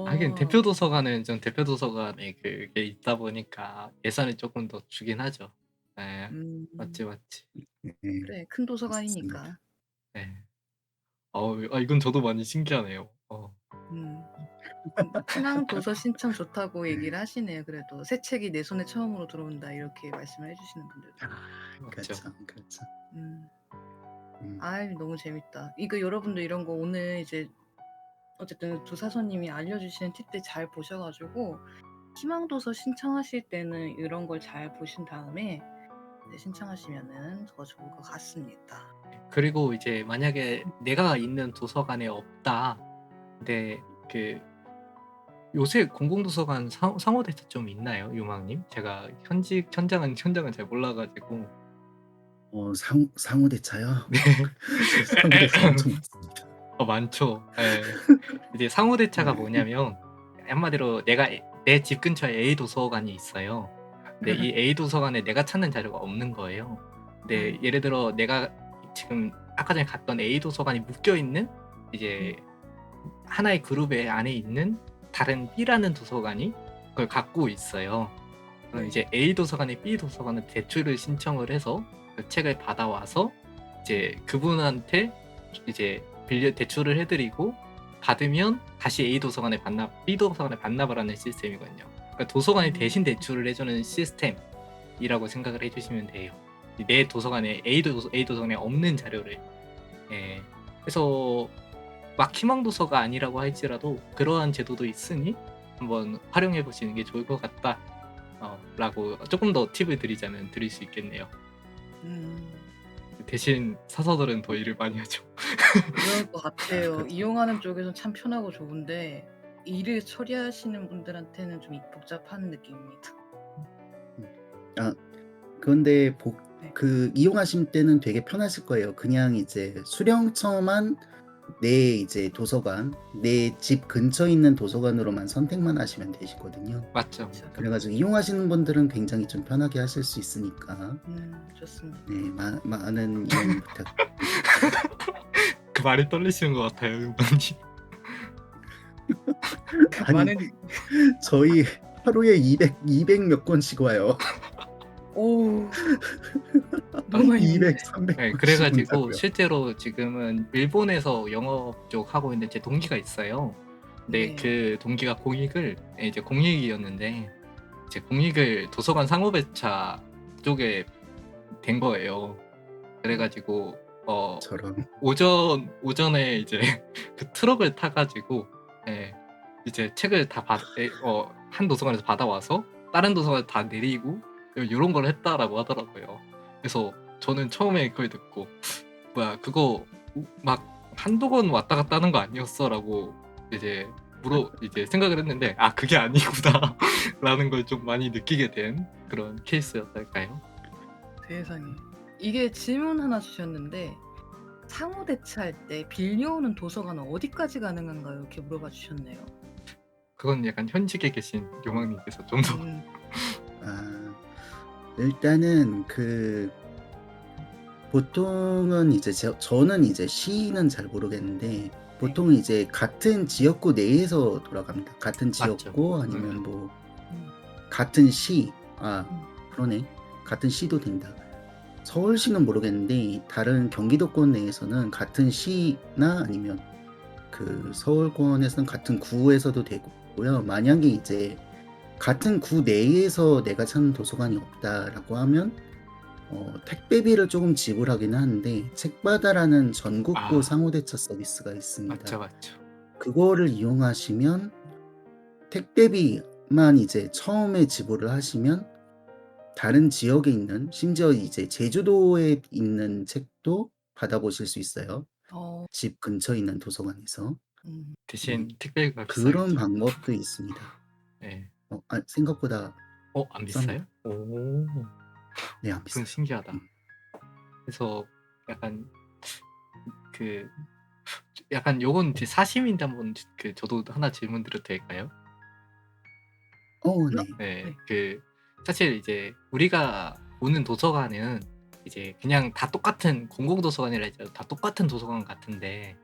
S2: 하긴 대표 도서관은 좀 대표 도서관에 그게 있다 보니까 예산을 조금 더 주긴 하죠. 네, 맞지, 맞지.
S4: 네.
S3: 그래, 큰 도서관이니까.
S2: 네. 이건 저도 많이 신기하네요.
S3: 희망 도서 신청 좋다고 얘기를 하시네요. 그래도 새 책이 내 손에 처음으로 들어온다 이렇게 말씀을 해주시는 분들도.
S4: 그렇죠, 그렇죠.
S3: 너무 재밌다. 이거 여러분들 이런 거 오늘 이제 어쨌든 두사서님이 알려주시는 팁들 잘 보셔가지고 희망도서 신청하실 때는 이런 걸 잘 보신 다음에 신청하시면은 더 좋을 것 같습니다.
S2: 그리고 이제 만약에 내가 있는 도서관에 없다. 근데 그 요새 공공도서관 상호대차 좀 있나요, 유망님? 제가 현장은 잘 몰라가지고.
S4: 상호대차요?
S2: 네.
S4: 상호대차 엄청 많습니다.
S2: 많죠. 네. 이제 상호대차가 뭐냐면 한마디로 내가 내 집 근처에 A 도서관이 있어요. 근데 이 A 도서관에 내가 찾는 자료가 없는 거예요. 근데 예를 들어 내가 지금 아까 전에 갔던 A 도서관이 묶여 있는 이제 하나의 그룹의 안에 있는 다른 B라는 도서관이 그걸 갖고 있어요. 그럼 이제 A 도서관에 B 도서관은 대출을 신청을 해서 그 책을 받아와서 이제 그분한테 이제 대출을 해드리고 받으면 다시 A 도서관에 B 도서관에 반납을 하는 시스템이거든요. 그러니까 도서관이 대신 대출을 해주는 시스템이라고 생각을 해주시면 돼요. 내 도서관에 A 도서관에 없는 자료를. 예. 그래서 막 희망도서가 아니라고 할지라도 그러한 제도도 있으니 한번 활용해 보시는 게 좋을 것 같다. 라고 조금 더 팁을 드리자면 드릴 수 있겠네요. 대신 사서들은 더 일을 많이 하죠.
S3: 그럴 것 같아요. 이용하는 쪽에서는 참 편하고 좋은데 일을 처리하시는 분들한테는 좀 복잡한 느낌입니다.
S4: 그런데 그 이용하실 때는 되게 편하실 거예요. 그냥 이제 수령처만 내 이제 도서관, 내 집 근처에 있는 도서관으로만 선택만 하시면 되시거든요.
S2: 맞죠.
S4: 그래가지고 이용하시는 분들은 굉장히 좀 편하게 하실 수 있으니까
S3: 좋습니다.
S4: 네, 많은 이용 부탁드립니다.
S2: 그 말이 떨리시는 것 같아요, 유방님.
S4: 아니, 저희 하루에 200 몇 권씩 와요.
S3: 오, 너무 많이
S4: 200, 300.
S2: 네, 그래가지고 실제로 지금은 일본에서 영업 쪽 하고 있는 제 동기가 있어요. 근데 그 동기가 이제 공익이었는데 이제 공익을 도서관 상호배차 쪽에 된 거예요. 그래가지고
S4: 저런.
S2: 오전에 이제 그 트럭을 타가지고 이제 책을 다 한 도서관에서 받아와서 다른 도서관에 다 내리고 이런 걸 했다라고 하더라고요. 그래서 저는 처음에 그걸 듣고 뭐야 그거 막 한두 번 왔다 갔다 하는 거 아니었어라고 이제 생각을 했는데 그게 아니구나 라는 걸 좀 많이 느끼게 된 그런 케이스였달까요?
S3: 세상에. 이게 질문 하나 주셨는데 상호대차할 때 빌려오는 도서관은 어디까지 가능한가요? 이렇게 물어봐 주셨네요.
S2: 그건 약간 현직에 계신 요망님께서 좀 더
S4: 일단은 보통은 이제 저는 이제 시는 잘 모르겠는데 보통은 이제 같은 지역구 내에서 돌아갑니다. 같은 지역구 아니면 뭐 같은 시 그러네. 같은 시도 된다. 서울시는 모르겠는데 다른 경기도권 내에서는 같은 시나 아니면 그 서울권에서는 같은 구에서도 되고요. 만약에 이제 같은 구 내에서 내가 찾는 도서관이 없다라고 하면 택배비를 조금 지불하기는 하는데 책바다라는 전국구
S2: 아,
S4: 상호대차 서비스가 있습니다.
S2: 맞죠.
S4: 그거를 이용하시면 택배비만 이제 처음에 지불을 하시면 다른 지역에 있는 심지어 이제 제주도에 있는 책도 받아보실 수 있어요.
S3: 어,
S4: 집 근처에 있는 도서관에서.
S2: 대신
S4: 네.
S2: 택배가
S4: 그런
S2: 비싸겠죠.
S4: 방법도 있습니다.
S2: 네.
S4: 생각보다
S2: 안
S4: 쌉니다.
S2: 비싸요? 오,
S4: 네, 안
S2: 그건
S4: 비싸요.
S2: 신기하다. 그래서 약간 그 약간 요건 이제 사심인데 한번 저도 하나 질문 드려도 될까요?
S4: 네.
S2: 네,
S3: 네.
S2: 사실 이제 우리가 오는 도서관은 이제 그냥 다 똑같은 공공도서관이라 해서 다 똑같은 도서관 같은데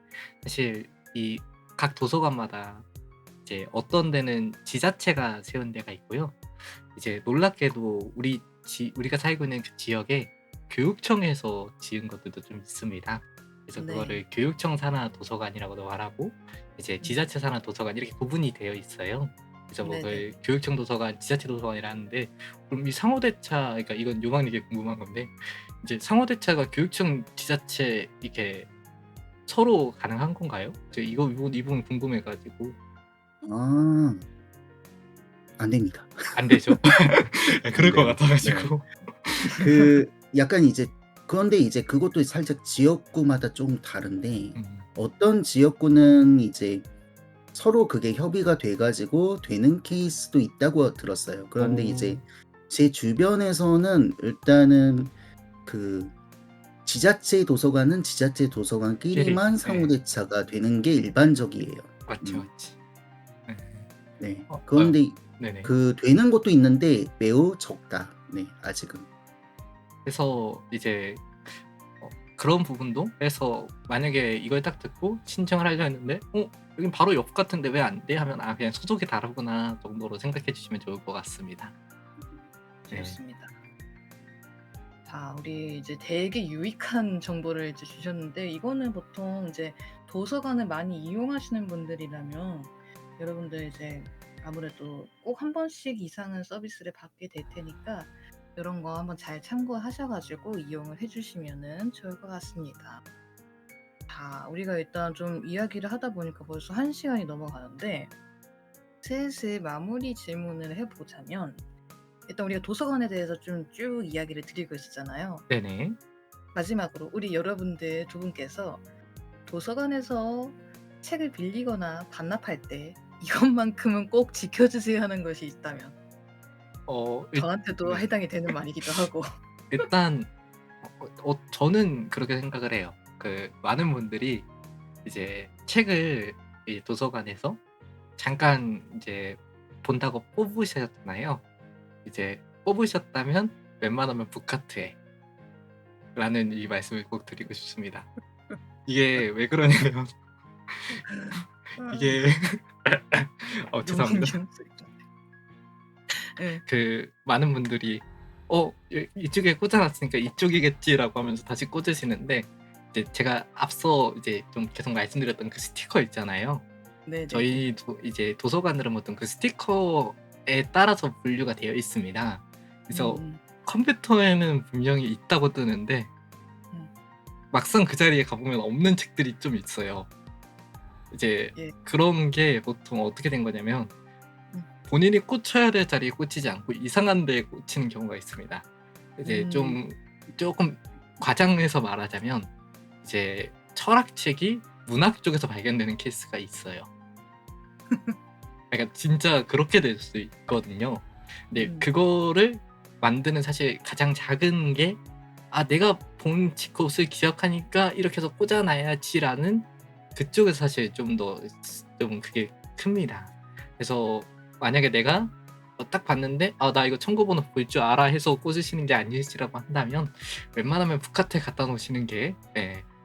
S2: 사실 이 각 도서관마다 이제 어떤 데는 지자체가 세운 데가 있고요. 이제 놀랍게도 우리가 살고 있는 그 지역에 교육청에서 지은 것들도 좀 있습니다. 그래서
S3: 네.
S2: 그거를 교육청 산하 도서관이라고도 말하고 이제 지자체 산하 도서관 이렇게 구분이 되어 있어요. 그래서 뭐
S3: 네네.
S2: 그걸 교육청 도서관, 지자체 도서관이라는데 그럼 이 상호대차, 그러니까 이건 요망이게 궁금한 건데 이제 상호대차가 교육청, 지자체 이렇게 서로 가능한 건가요? 제가 이 부분 궁금해가지고.
S4: 안 됩니다.
S2: 안 되죠. 그럴 것
S4: 돼요.
S2: 같아가지고.
S4: 약간 이제 그런데 이제 그것도 살짝 지역구마다 좀 다른데
S2: 음.
S4: 어떤 지역구는 이제 서로 그게 협의가 돼 가지고 되는 케이스도 있다고 들었어요. 그런데 이제 제 주변에서는 일단은 그 지자체 도서관은 지자체 도서관끼리만 상호대차가 되는 게 일반적이에요.
S2: 맞지.
S4: 네.
S2: 어,
S4: 그런데
S2: 네네.
S4: 되는 것도 있는데 매우 적다. 네, 아직은.
S2: 그래서 이제 그런 부분도 해서 만약에 이걸 딱 듣고 신청을 하려 했는데 여긴 바로 옆 같은데 왜 안 돼? 하면 그냥 소속이 다르구나 정도로 생각해 주시면 좋을 것 같습니다. 네.
S3: 좋습니다. 자, 우리 이제 되게 유익한 정보를 이제 주셨는데 이거는 보통 이제 도서관을 많이 이용하시는 분들이라면 여러분들 이제 아무래도 꼭 한 번씩 이상은 서비스를 받게 될 테니까 이런 거 한번 잘 참고하셔가지고 이용을 해주시면은 좋을 것 같습니다. 자, 우리가 일단 좀 이야기를 하다 보니까 벌써 1시간이 넘어가는데 슬슬 마무리 질문을 해보자면 일단 우리가 도서관에 대해서 좀 쭉 이야기를 드리고 있었잖아요.
S2: 네네.
S3: 마지막으로 우리 여러분들 두 분께서 도서관에서 책을 빌리거나 반납할 때 이것만큼은 꼭 지켜주세요 하는 것이 있다면 저한테도
S2: 네.
S3: 해당이 되는 말이기도 하고.
S2: 일단 저는 그렇게 생각을 해요. 많은 분들이 이제 책을 이 도서관에서 잠깐 이제 본다고 뽑으셨잖아요. 이제 뽑으셨다면 웬만하면 북카트해 라는 이 말씀을 꼭 드리고 싶습니다. 이게 왜 그러냐면 이게 죄송합니다. 많은 분들이 이쪽에 꽂아놨으니까 이쪽이겠지라고 하면서 다시 꽂으시는데 이제 제가 앞서 이제 좀 계속 말씀드렸던 그 스티커 있잖아요.
S3: 네네.
S2: 저희도 이제 도서관들은 어떤 그 스티커에 따라서 분류가 되어 있습니다. 그래서 컴퓨터에는 분명히 있다고 뜨는데 막상 그 자리에 가보면 없는 책들이 좀 있어요. 이제 그런 게 보통 어떻게 된 거냐면 본인이 꽂혀야 될 자리에 꽂히지 않고 이상한 데에 꽂히는 경우가 있습니다. 이제 조금 과장해서 말하자면 이제 철학책이 문학 쪽에서 발견되는 케이스가 있어요. 그러니까 진짜 그렇게 될 수 있거든요. 근데 그거를 만드는 사실 가장 작은 게 내가 본 곳을 기억하니까 이렇게 해서 꽂아놔야지라는 그쪽에서 사실 좀 그게 큽니다. 그래서 만약에 내가 딱 봤는데 나 이거 청구번호 볼 줄 알아 해서 꽂으시는 게 아니시라고 한다면 웬만하면 북카트에 갖다 놓으시는 게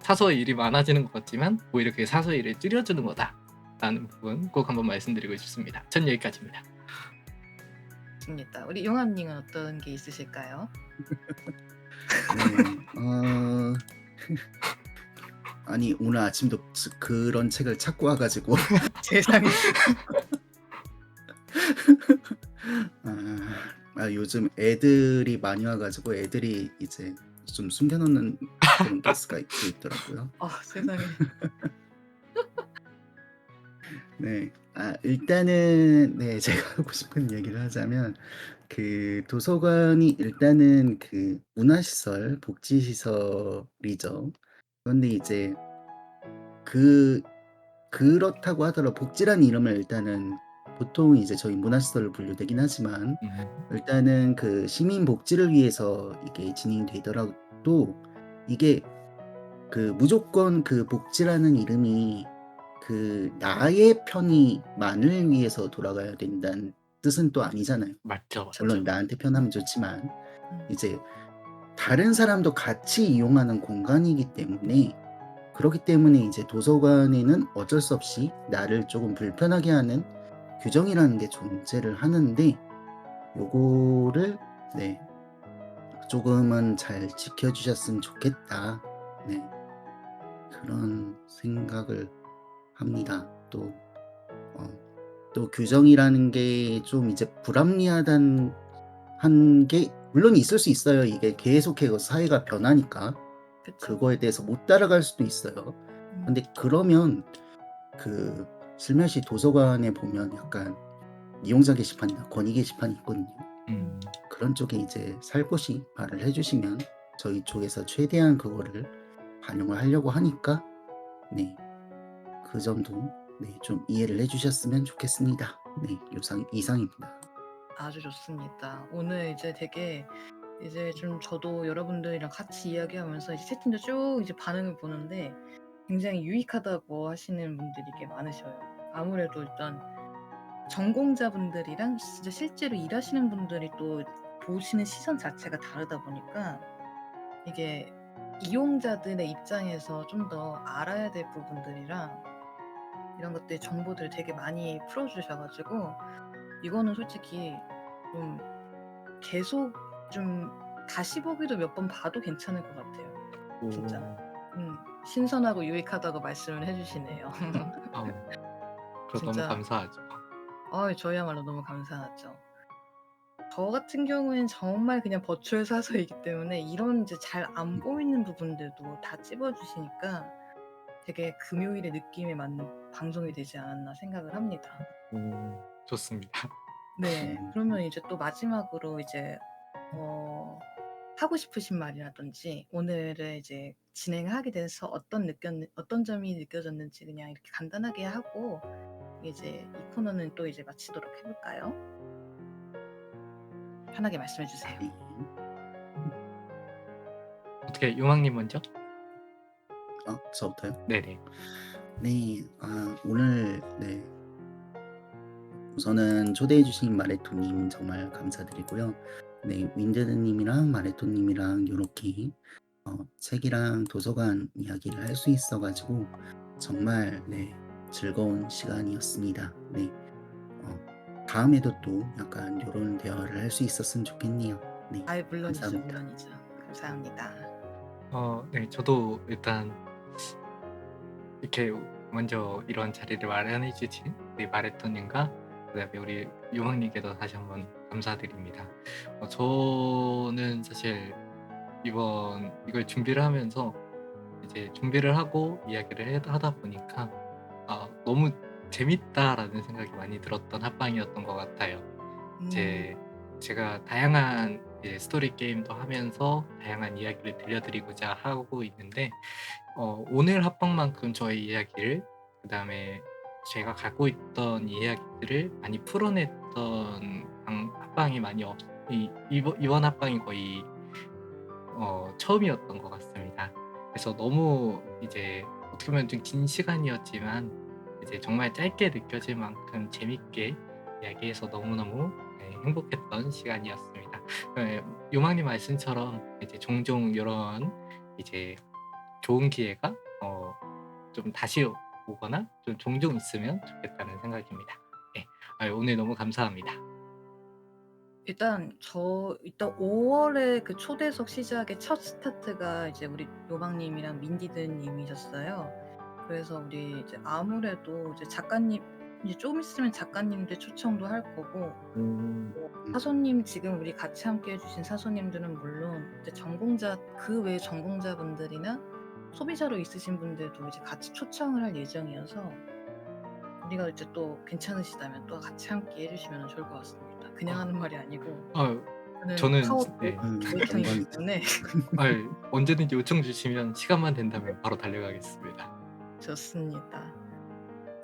S2: 사서의 일이 많아지는 것 같지만 오히려 그게 사서의 일을 줄여주는 거다라는 부분 꼭 한번 말씀드리고 싶습니다. 전 여기까지입니다.
S3: 좋습니다. 우리 용환님은 어떤 게 있으실까요?
S4: 네. 아니 오늘 아침도 그런 책을 찾고 와 가지고
S3: 세상에.
S4: 요즘 애들이 많이 와 가지고 애들이 이제 좀 숨겨 놓는 그런 케이스가 있더라고요.
S3: 세상에.
S4: 네. 일단은 네 제가 하고 싶은 얘기를 하자면 그 도서관이 일단은 그 문화시설, 복지시설이죠. 그런데 이제 그렇다고 하더라도 복지라는 이름을 일단은 보통 이제 저희 문화시설로 분류되긴 하지만 일단은 그 시민 복지를 위해서 이게 진행되더라도 이게 그 무조건 그 복지라는 이름이 그 나의 편의만을 위해서 돌아가야 된다는 뜻은 또 아니잖아요.
S2: 맞죠,
S4: 물론
S2: 맞죠.
S4: 나한테 편하면 좋지만
S3: 음.
S4: 이제 다른 사람도 같이 이용하는 공간이기 때문에 그렇기 때문에 이제 도서관에는 어쩔 수 없이 나를 조금 불편하게 하는 규정이라는 게 존재를 하는데 요거를 네 조금은 잘 지켜 주셨으면 좋겠다. 네. 그런 생각을 합니다. 또 규정이라는 게 좀 이제 불합리하다는 한 게 물론 있을 수 있어요. 이게 계속해서 사회가 변하니까.
S3: 그쵸.
S4: 그거에 대해서 못 따라갈 수도 있어요. 근데 그러면 그 슬며시 도서관에 보면 약간 이용자 게시판이나 건의 게시판이 있거든요. 그런 쪽에 이제 살포시 말을 해 주시면 저희 쪽에서 최대한 그거를 반영을 하려고 하니까 네. 그 점도 네 좀 이해를 해 주셨으면 좋겠습니다. 네. 이상입니다.
S3: 아주 좋습니다. 오늘 이제 되게 이제 좀 저도 여러분들이랑 같이 이야기하면서 이제 채팅도 쭉 이제 반응을 보는데 굉장히 유익하다고 하시는 분들이 꽤 많으셔요. 아무래도 일단 전공자분들이랑 진짜 실제로 일하시는 분들이 또 보시는 시선 자체가 다르다 보니까 이게 이용자들의 입장에서 좀 더 알아야 될 부분들이랑 이런 것들 정보들을 되게 많이 풀어주셔가지고 이거는 솔직히 좀 계속 좀 다시 보기도 몇 번 봐도 괜찮을 것 같아요. 진짜. 신선하고 유익하다고 말씀을 해주시네요.
S2: 그거 너무
S3: 진짜.
S2: 감사하죠.
S3: 저희야말로 너무 감사하죠. 저 같은 경우엔 정말 그냥 버추얼 사서이기 때문에 이런 이제 잘 안 보이는 부분들도 다 찝어주시니까 되게 금요일의 느낌에 맞는 방송이 되지 않았나 생각을 합니다.
S2: 좋습니다.
S3: 네. 그러면 이제 또 마지막으로 이제 하고 싶으신 말이라든지 오늘을 이제 진행하게 돼서 어떤 점이 느껴졌는지 그냥 이렇게 간단하게 하고 이제 이 코너는 또 이제 마치도록 해볼까요? 편하게 말씀해 주세요.
S4: 네.
S2: 어떻게 용왕님 먼저?
S4: 저부터요?
S2: 네네.
S4: 네. 오늘 네. 우선은 초대해 주신 마레토님 정말 감사드리고요. 네. 윈드드님이랑 마레토님이랑 요렇게 책이랑 도서관 이야기를 할 수 있어 가지고 정말 네 즐거운 시간이었습니다. 네. 다음에도 또 약간 요런 대화를 할 수 있었으면 좋겠네요. 네.
S3: 물론이죠,
S4: 감사합니다.
S3: 물론이죠. 감사합니다.
S2: 네, 저도 일단 이렇게 먼저 이런 자리를 마련해 주신 우리 마레토님과 그다음에 우리 용왕님께도 다시 한번 감사드립니다. 저는 사실 이걸 준비를 하면서 이제 준비를 하고 이야기를 하다 보니까 너무 재밌다라는 생각이 많이 들었던 합방이었던 것 같아요. 이제 제가 다양한 스토리 게임도 하면서 다양한 이야기를 들려드리고자 하고 있는데 오늘 합방만큼 저의 이야기를 그다음에 제가 갖고 있던 이야기들을 많이 풀어냈던 합방이 많이 이번 합방이 거의 처음이었던 것 같습니다. 그래서 너무 이제 어떻게 보면 좀 긴 시간이었지만 이제 정말 짧게 느껴질 만큼 재밌게 이야기해서 너무너무 행복했던 시간이었습니다. 요망님 말씀처럼 이제 종종 이런 이제 좋은 기회가 좀 다시 오거나 좀 종종 있으면 좋겠다는 생각입니다. 네. 오늘 너무 감사합니다.
S3: 일단 5월에 그 초대석 시작의 첫 스타트가 이제 우리 요방님이랑 민디드님이셨어요. 그래서 우리 이제 아무래도 이제 작가님 이제 좀 있으면 작가님들 초청도 할 거고 사소님 지금 우리 같이 함께 해주신 사소님들은 물론 이제 전공자 그 외 전공자분들이나 소비자로 있으신 분들도 이제 같이 초청을 할 예정이어서 우리가 이제 또 괜찮으시다면 또 같이 함께 해주시면 좋을 것 같습니다. 그냥 하는 말이 아니고
S2: 아유,
S3: 저는
S2: 저는
S3: 파워도
S2: 네.
S3: 모이탕이기
S4: 영광이죠.
S3: 때문에
S2: 아유, 언제든지 요청 주시면 시간만 된다면 바로 달려가겠습니다.
S3: 좋습니다.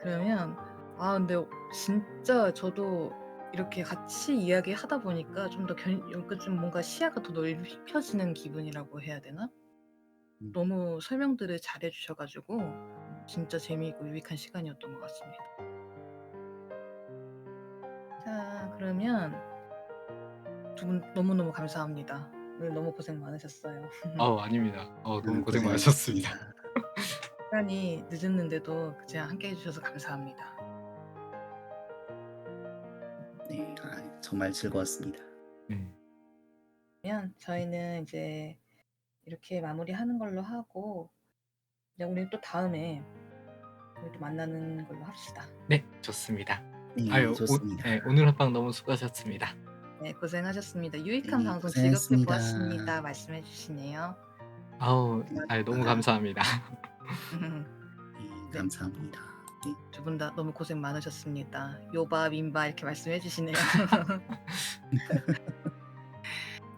S3: 그러면 근데 진짜 저도 이렇게 같이 이야기하다 보니까 좀 더 좀 뭔가 시야가 더 넓혀지는 기분이라고 해야 되나? 너무 설명들을 잘해 주셔가지고 진짜 재미있고 유익한 시간이었던 것 같습니다. 자, 그러면 두 분 너무너무 감사합니다. 오늘 너무 고생 많으셨어요.
S2: 아닙니다. 너무 고생
S4: 고생하셨습니다.
S2: 많으셨습니다.
S3: 시간이 늦었는데도 그냥 함께 해주셔서 감사합니다.
S4: 네, 정말 즐거웠습니다.
S3: 그러면 저희는 이제 이렇게 마무리하는 걸로 하고 이제 우리 또 다음에 우리 또 만나는 걸로 합시다.
S2: 네, 좋습니다.
S4: 네,
S2: 아유,
S4: 좋습니다.
S2: 오늘 합방 너무 수고하셨습니다.
S3: 네, 고생하셨습니다. 유익한
S4: 네,
S3: 방송 즐겁게
S4: 고생하셨습니다.
S3: 보았습니다. 말씀해 주시네요.
S2: 너무 감사합니다.
S4: 네, 감사합니다. 네.
S3: 두 분 다 너무 고생 많으셨습니다. 요바, 민바 이렇게 말씀해 주시네요.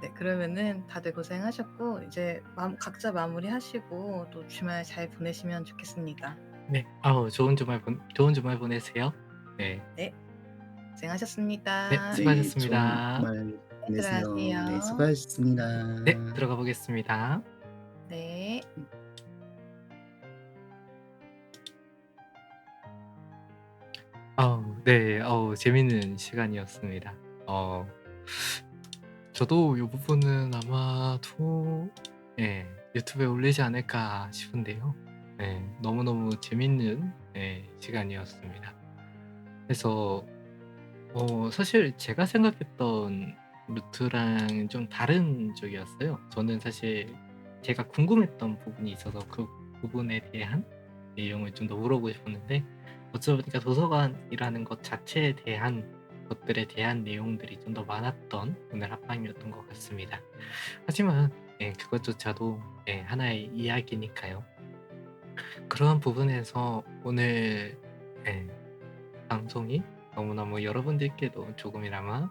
S3: 네, 그러면은 다들 고생하셨고 이제 각자 마무리하시고 또 주말 잘 보내시면 좋겠습니다.
S2: 네, 좋은 주말 보내세요. 네,
S3: 고생하셨습니다.
S2: 네,
S4: 네,
S2: 수고하셨습니다.
S4: 좋은 주말 보내세요.
S3: 들어가세요.
S4: 네, 수고하셨습니다.
S2: 네, 들어가 보겠습니다.
S3: 네.
S2: 네, 재밌는 시간이었습니다. 저도 이 부분은 아마도 유튜브에 올리지 않을까 싶은데요. 너무너무 재밌는 시간이었습니다. 그래서 사실 제가 생각했던 루트랑 좀 다른 쪽이었어요. 저는 사실 제가 궁금했던 부분이 있어서 그 부분에 대한 내용을 좀 더 물어보고 싶었는데 어쩌다 보니까 도서관이라는 것 자체에 대한 것들에 대한 내용들이 좀 더 많았던 오늘 합방이었던 것 같습니다. 하지만 그것조차도 하나의 이야기니까요. 그러한 부분에서 오늘 방송이 너무너무 여러분들께도 조금이나마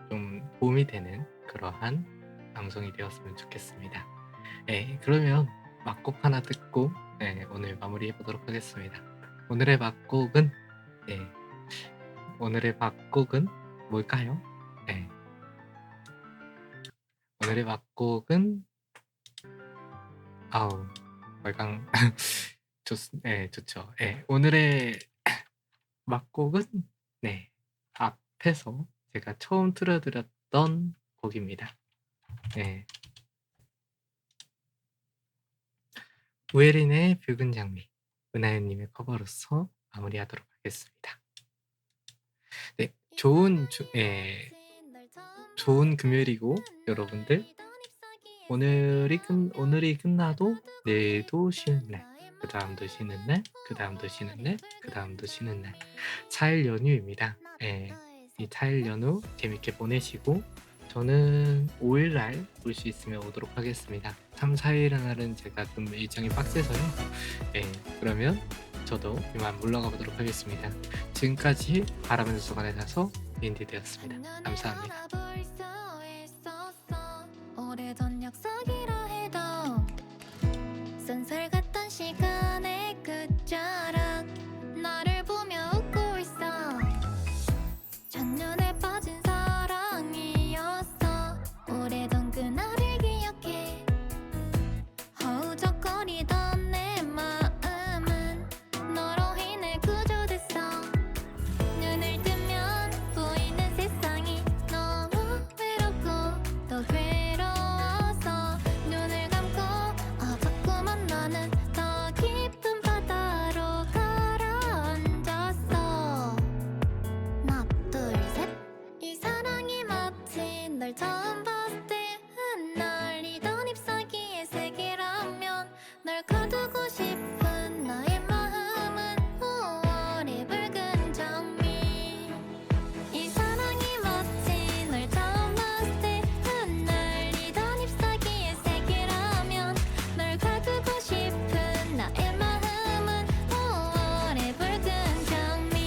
S2: 좀 도움이 되는 그러한 방송이 되었으면 좋겠습니다. 그러면 막곡 하나 듣고 오늘 마무리해 보도록 하겠습니다. 오늘의 막곡은 뭘까요? 오늘의 막곡은 월강 좋죠. 오늘의 막곡은 앞에서 제가 처음 틀어드렸던 곡입니다. 우에린의 붉은 장미, 은하연님의 커버로서 마무리하도록 하겠습니다. 네, 좋은 금요일이고 여러분들 오늘이 끝나도 내일도 쉬는 날, 그 다음도 쉬는 날, 그 다음도 쉬는 날, 그 다음도 쉬는 날 4일 연휴입니다. 이 4일 연휴 재밌게 보내시고 저는 5일날 올 수 있으면 오도록 하겠습니다. 3, 4일 날은 제가 좀 일정이 빡세서요. 그러면 저도 이만 물러가 보도록 하겠습니다. 지금까지 바람의 도서관에서 린디되었습니다. 감사합니다.
S1: 오래전 약속이라 해도 쏜살 같던 시간의 끝자락 나를 보며 웃고 있어. 첫눈에 빠진 사랑이었어. 오래전 그날을 기억해. 허우적거리던 내 마음은 너로 인해 구조됐어. 눈을 뜨면 보이는 세상이 너무 외롭고 또 괴로워서 눈을 감고 자꾸만 나는 더 깊은 바다로 널 처음 봤을 때 흩날리던 잎사귀의 색이라면 널 가두고 싶은 나의 마음은 5월의 붉은 장미. 이 사랑이 마치 널 처음 봤을 때 흩날리던 잎사귀의 색이라면 널 가두고 싶은 나의 마음은 5월의 붉은 장미.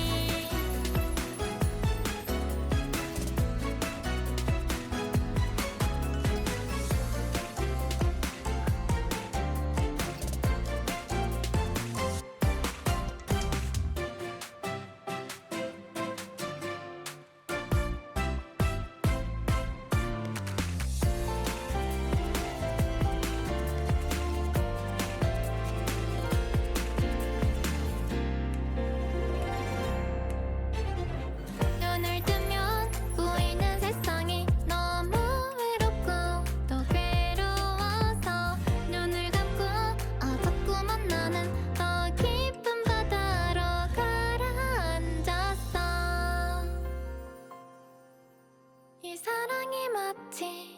S1: 눈을 뜨면 보이는 세상이 너무 외롭고 또 괴로워서 눈을 감고 자꾸만 나는 더 깊은 바다로 가라앉았어. 이 사랑이 마치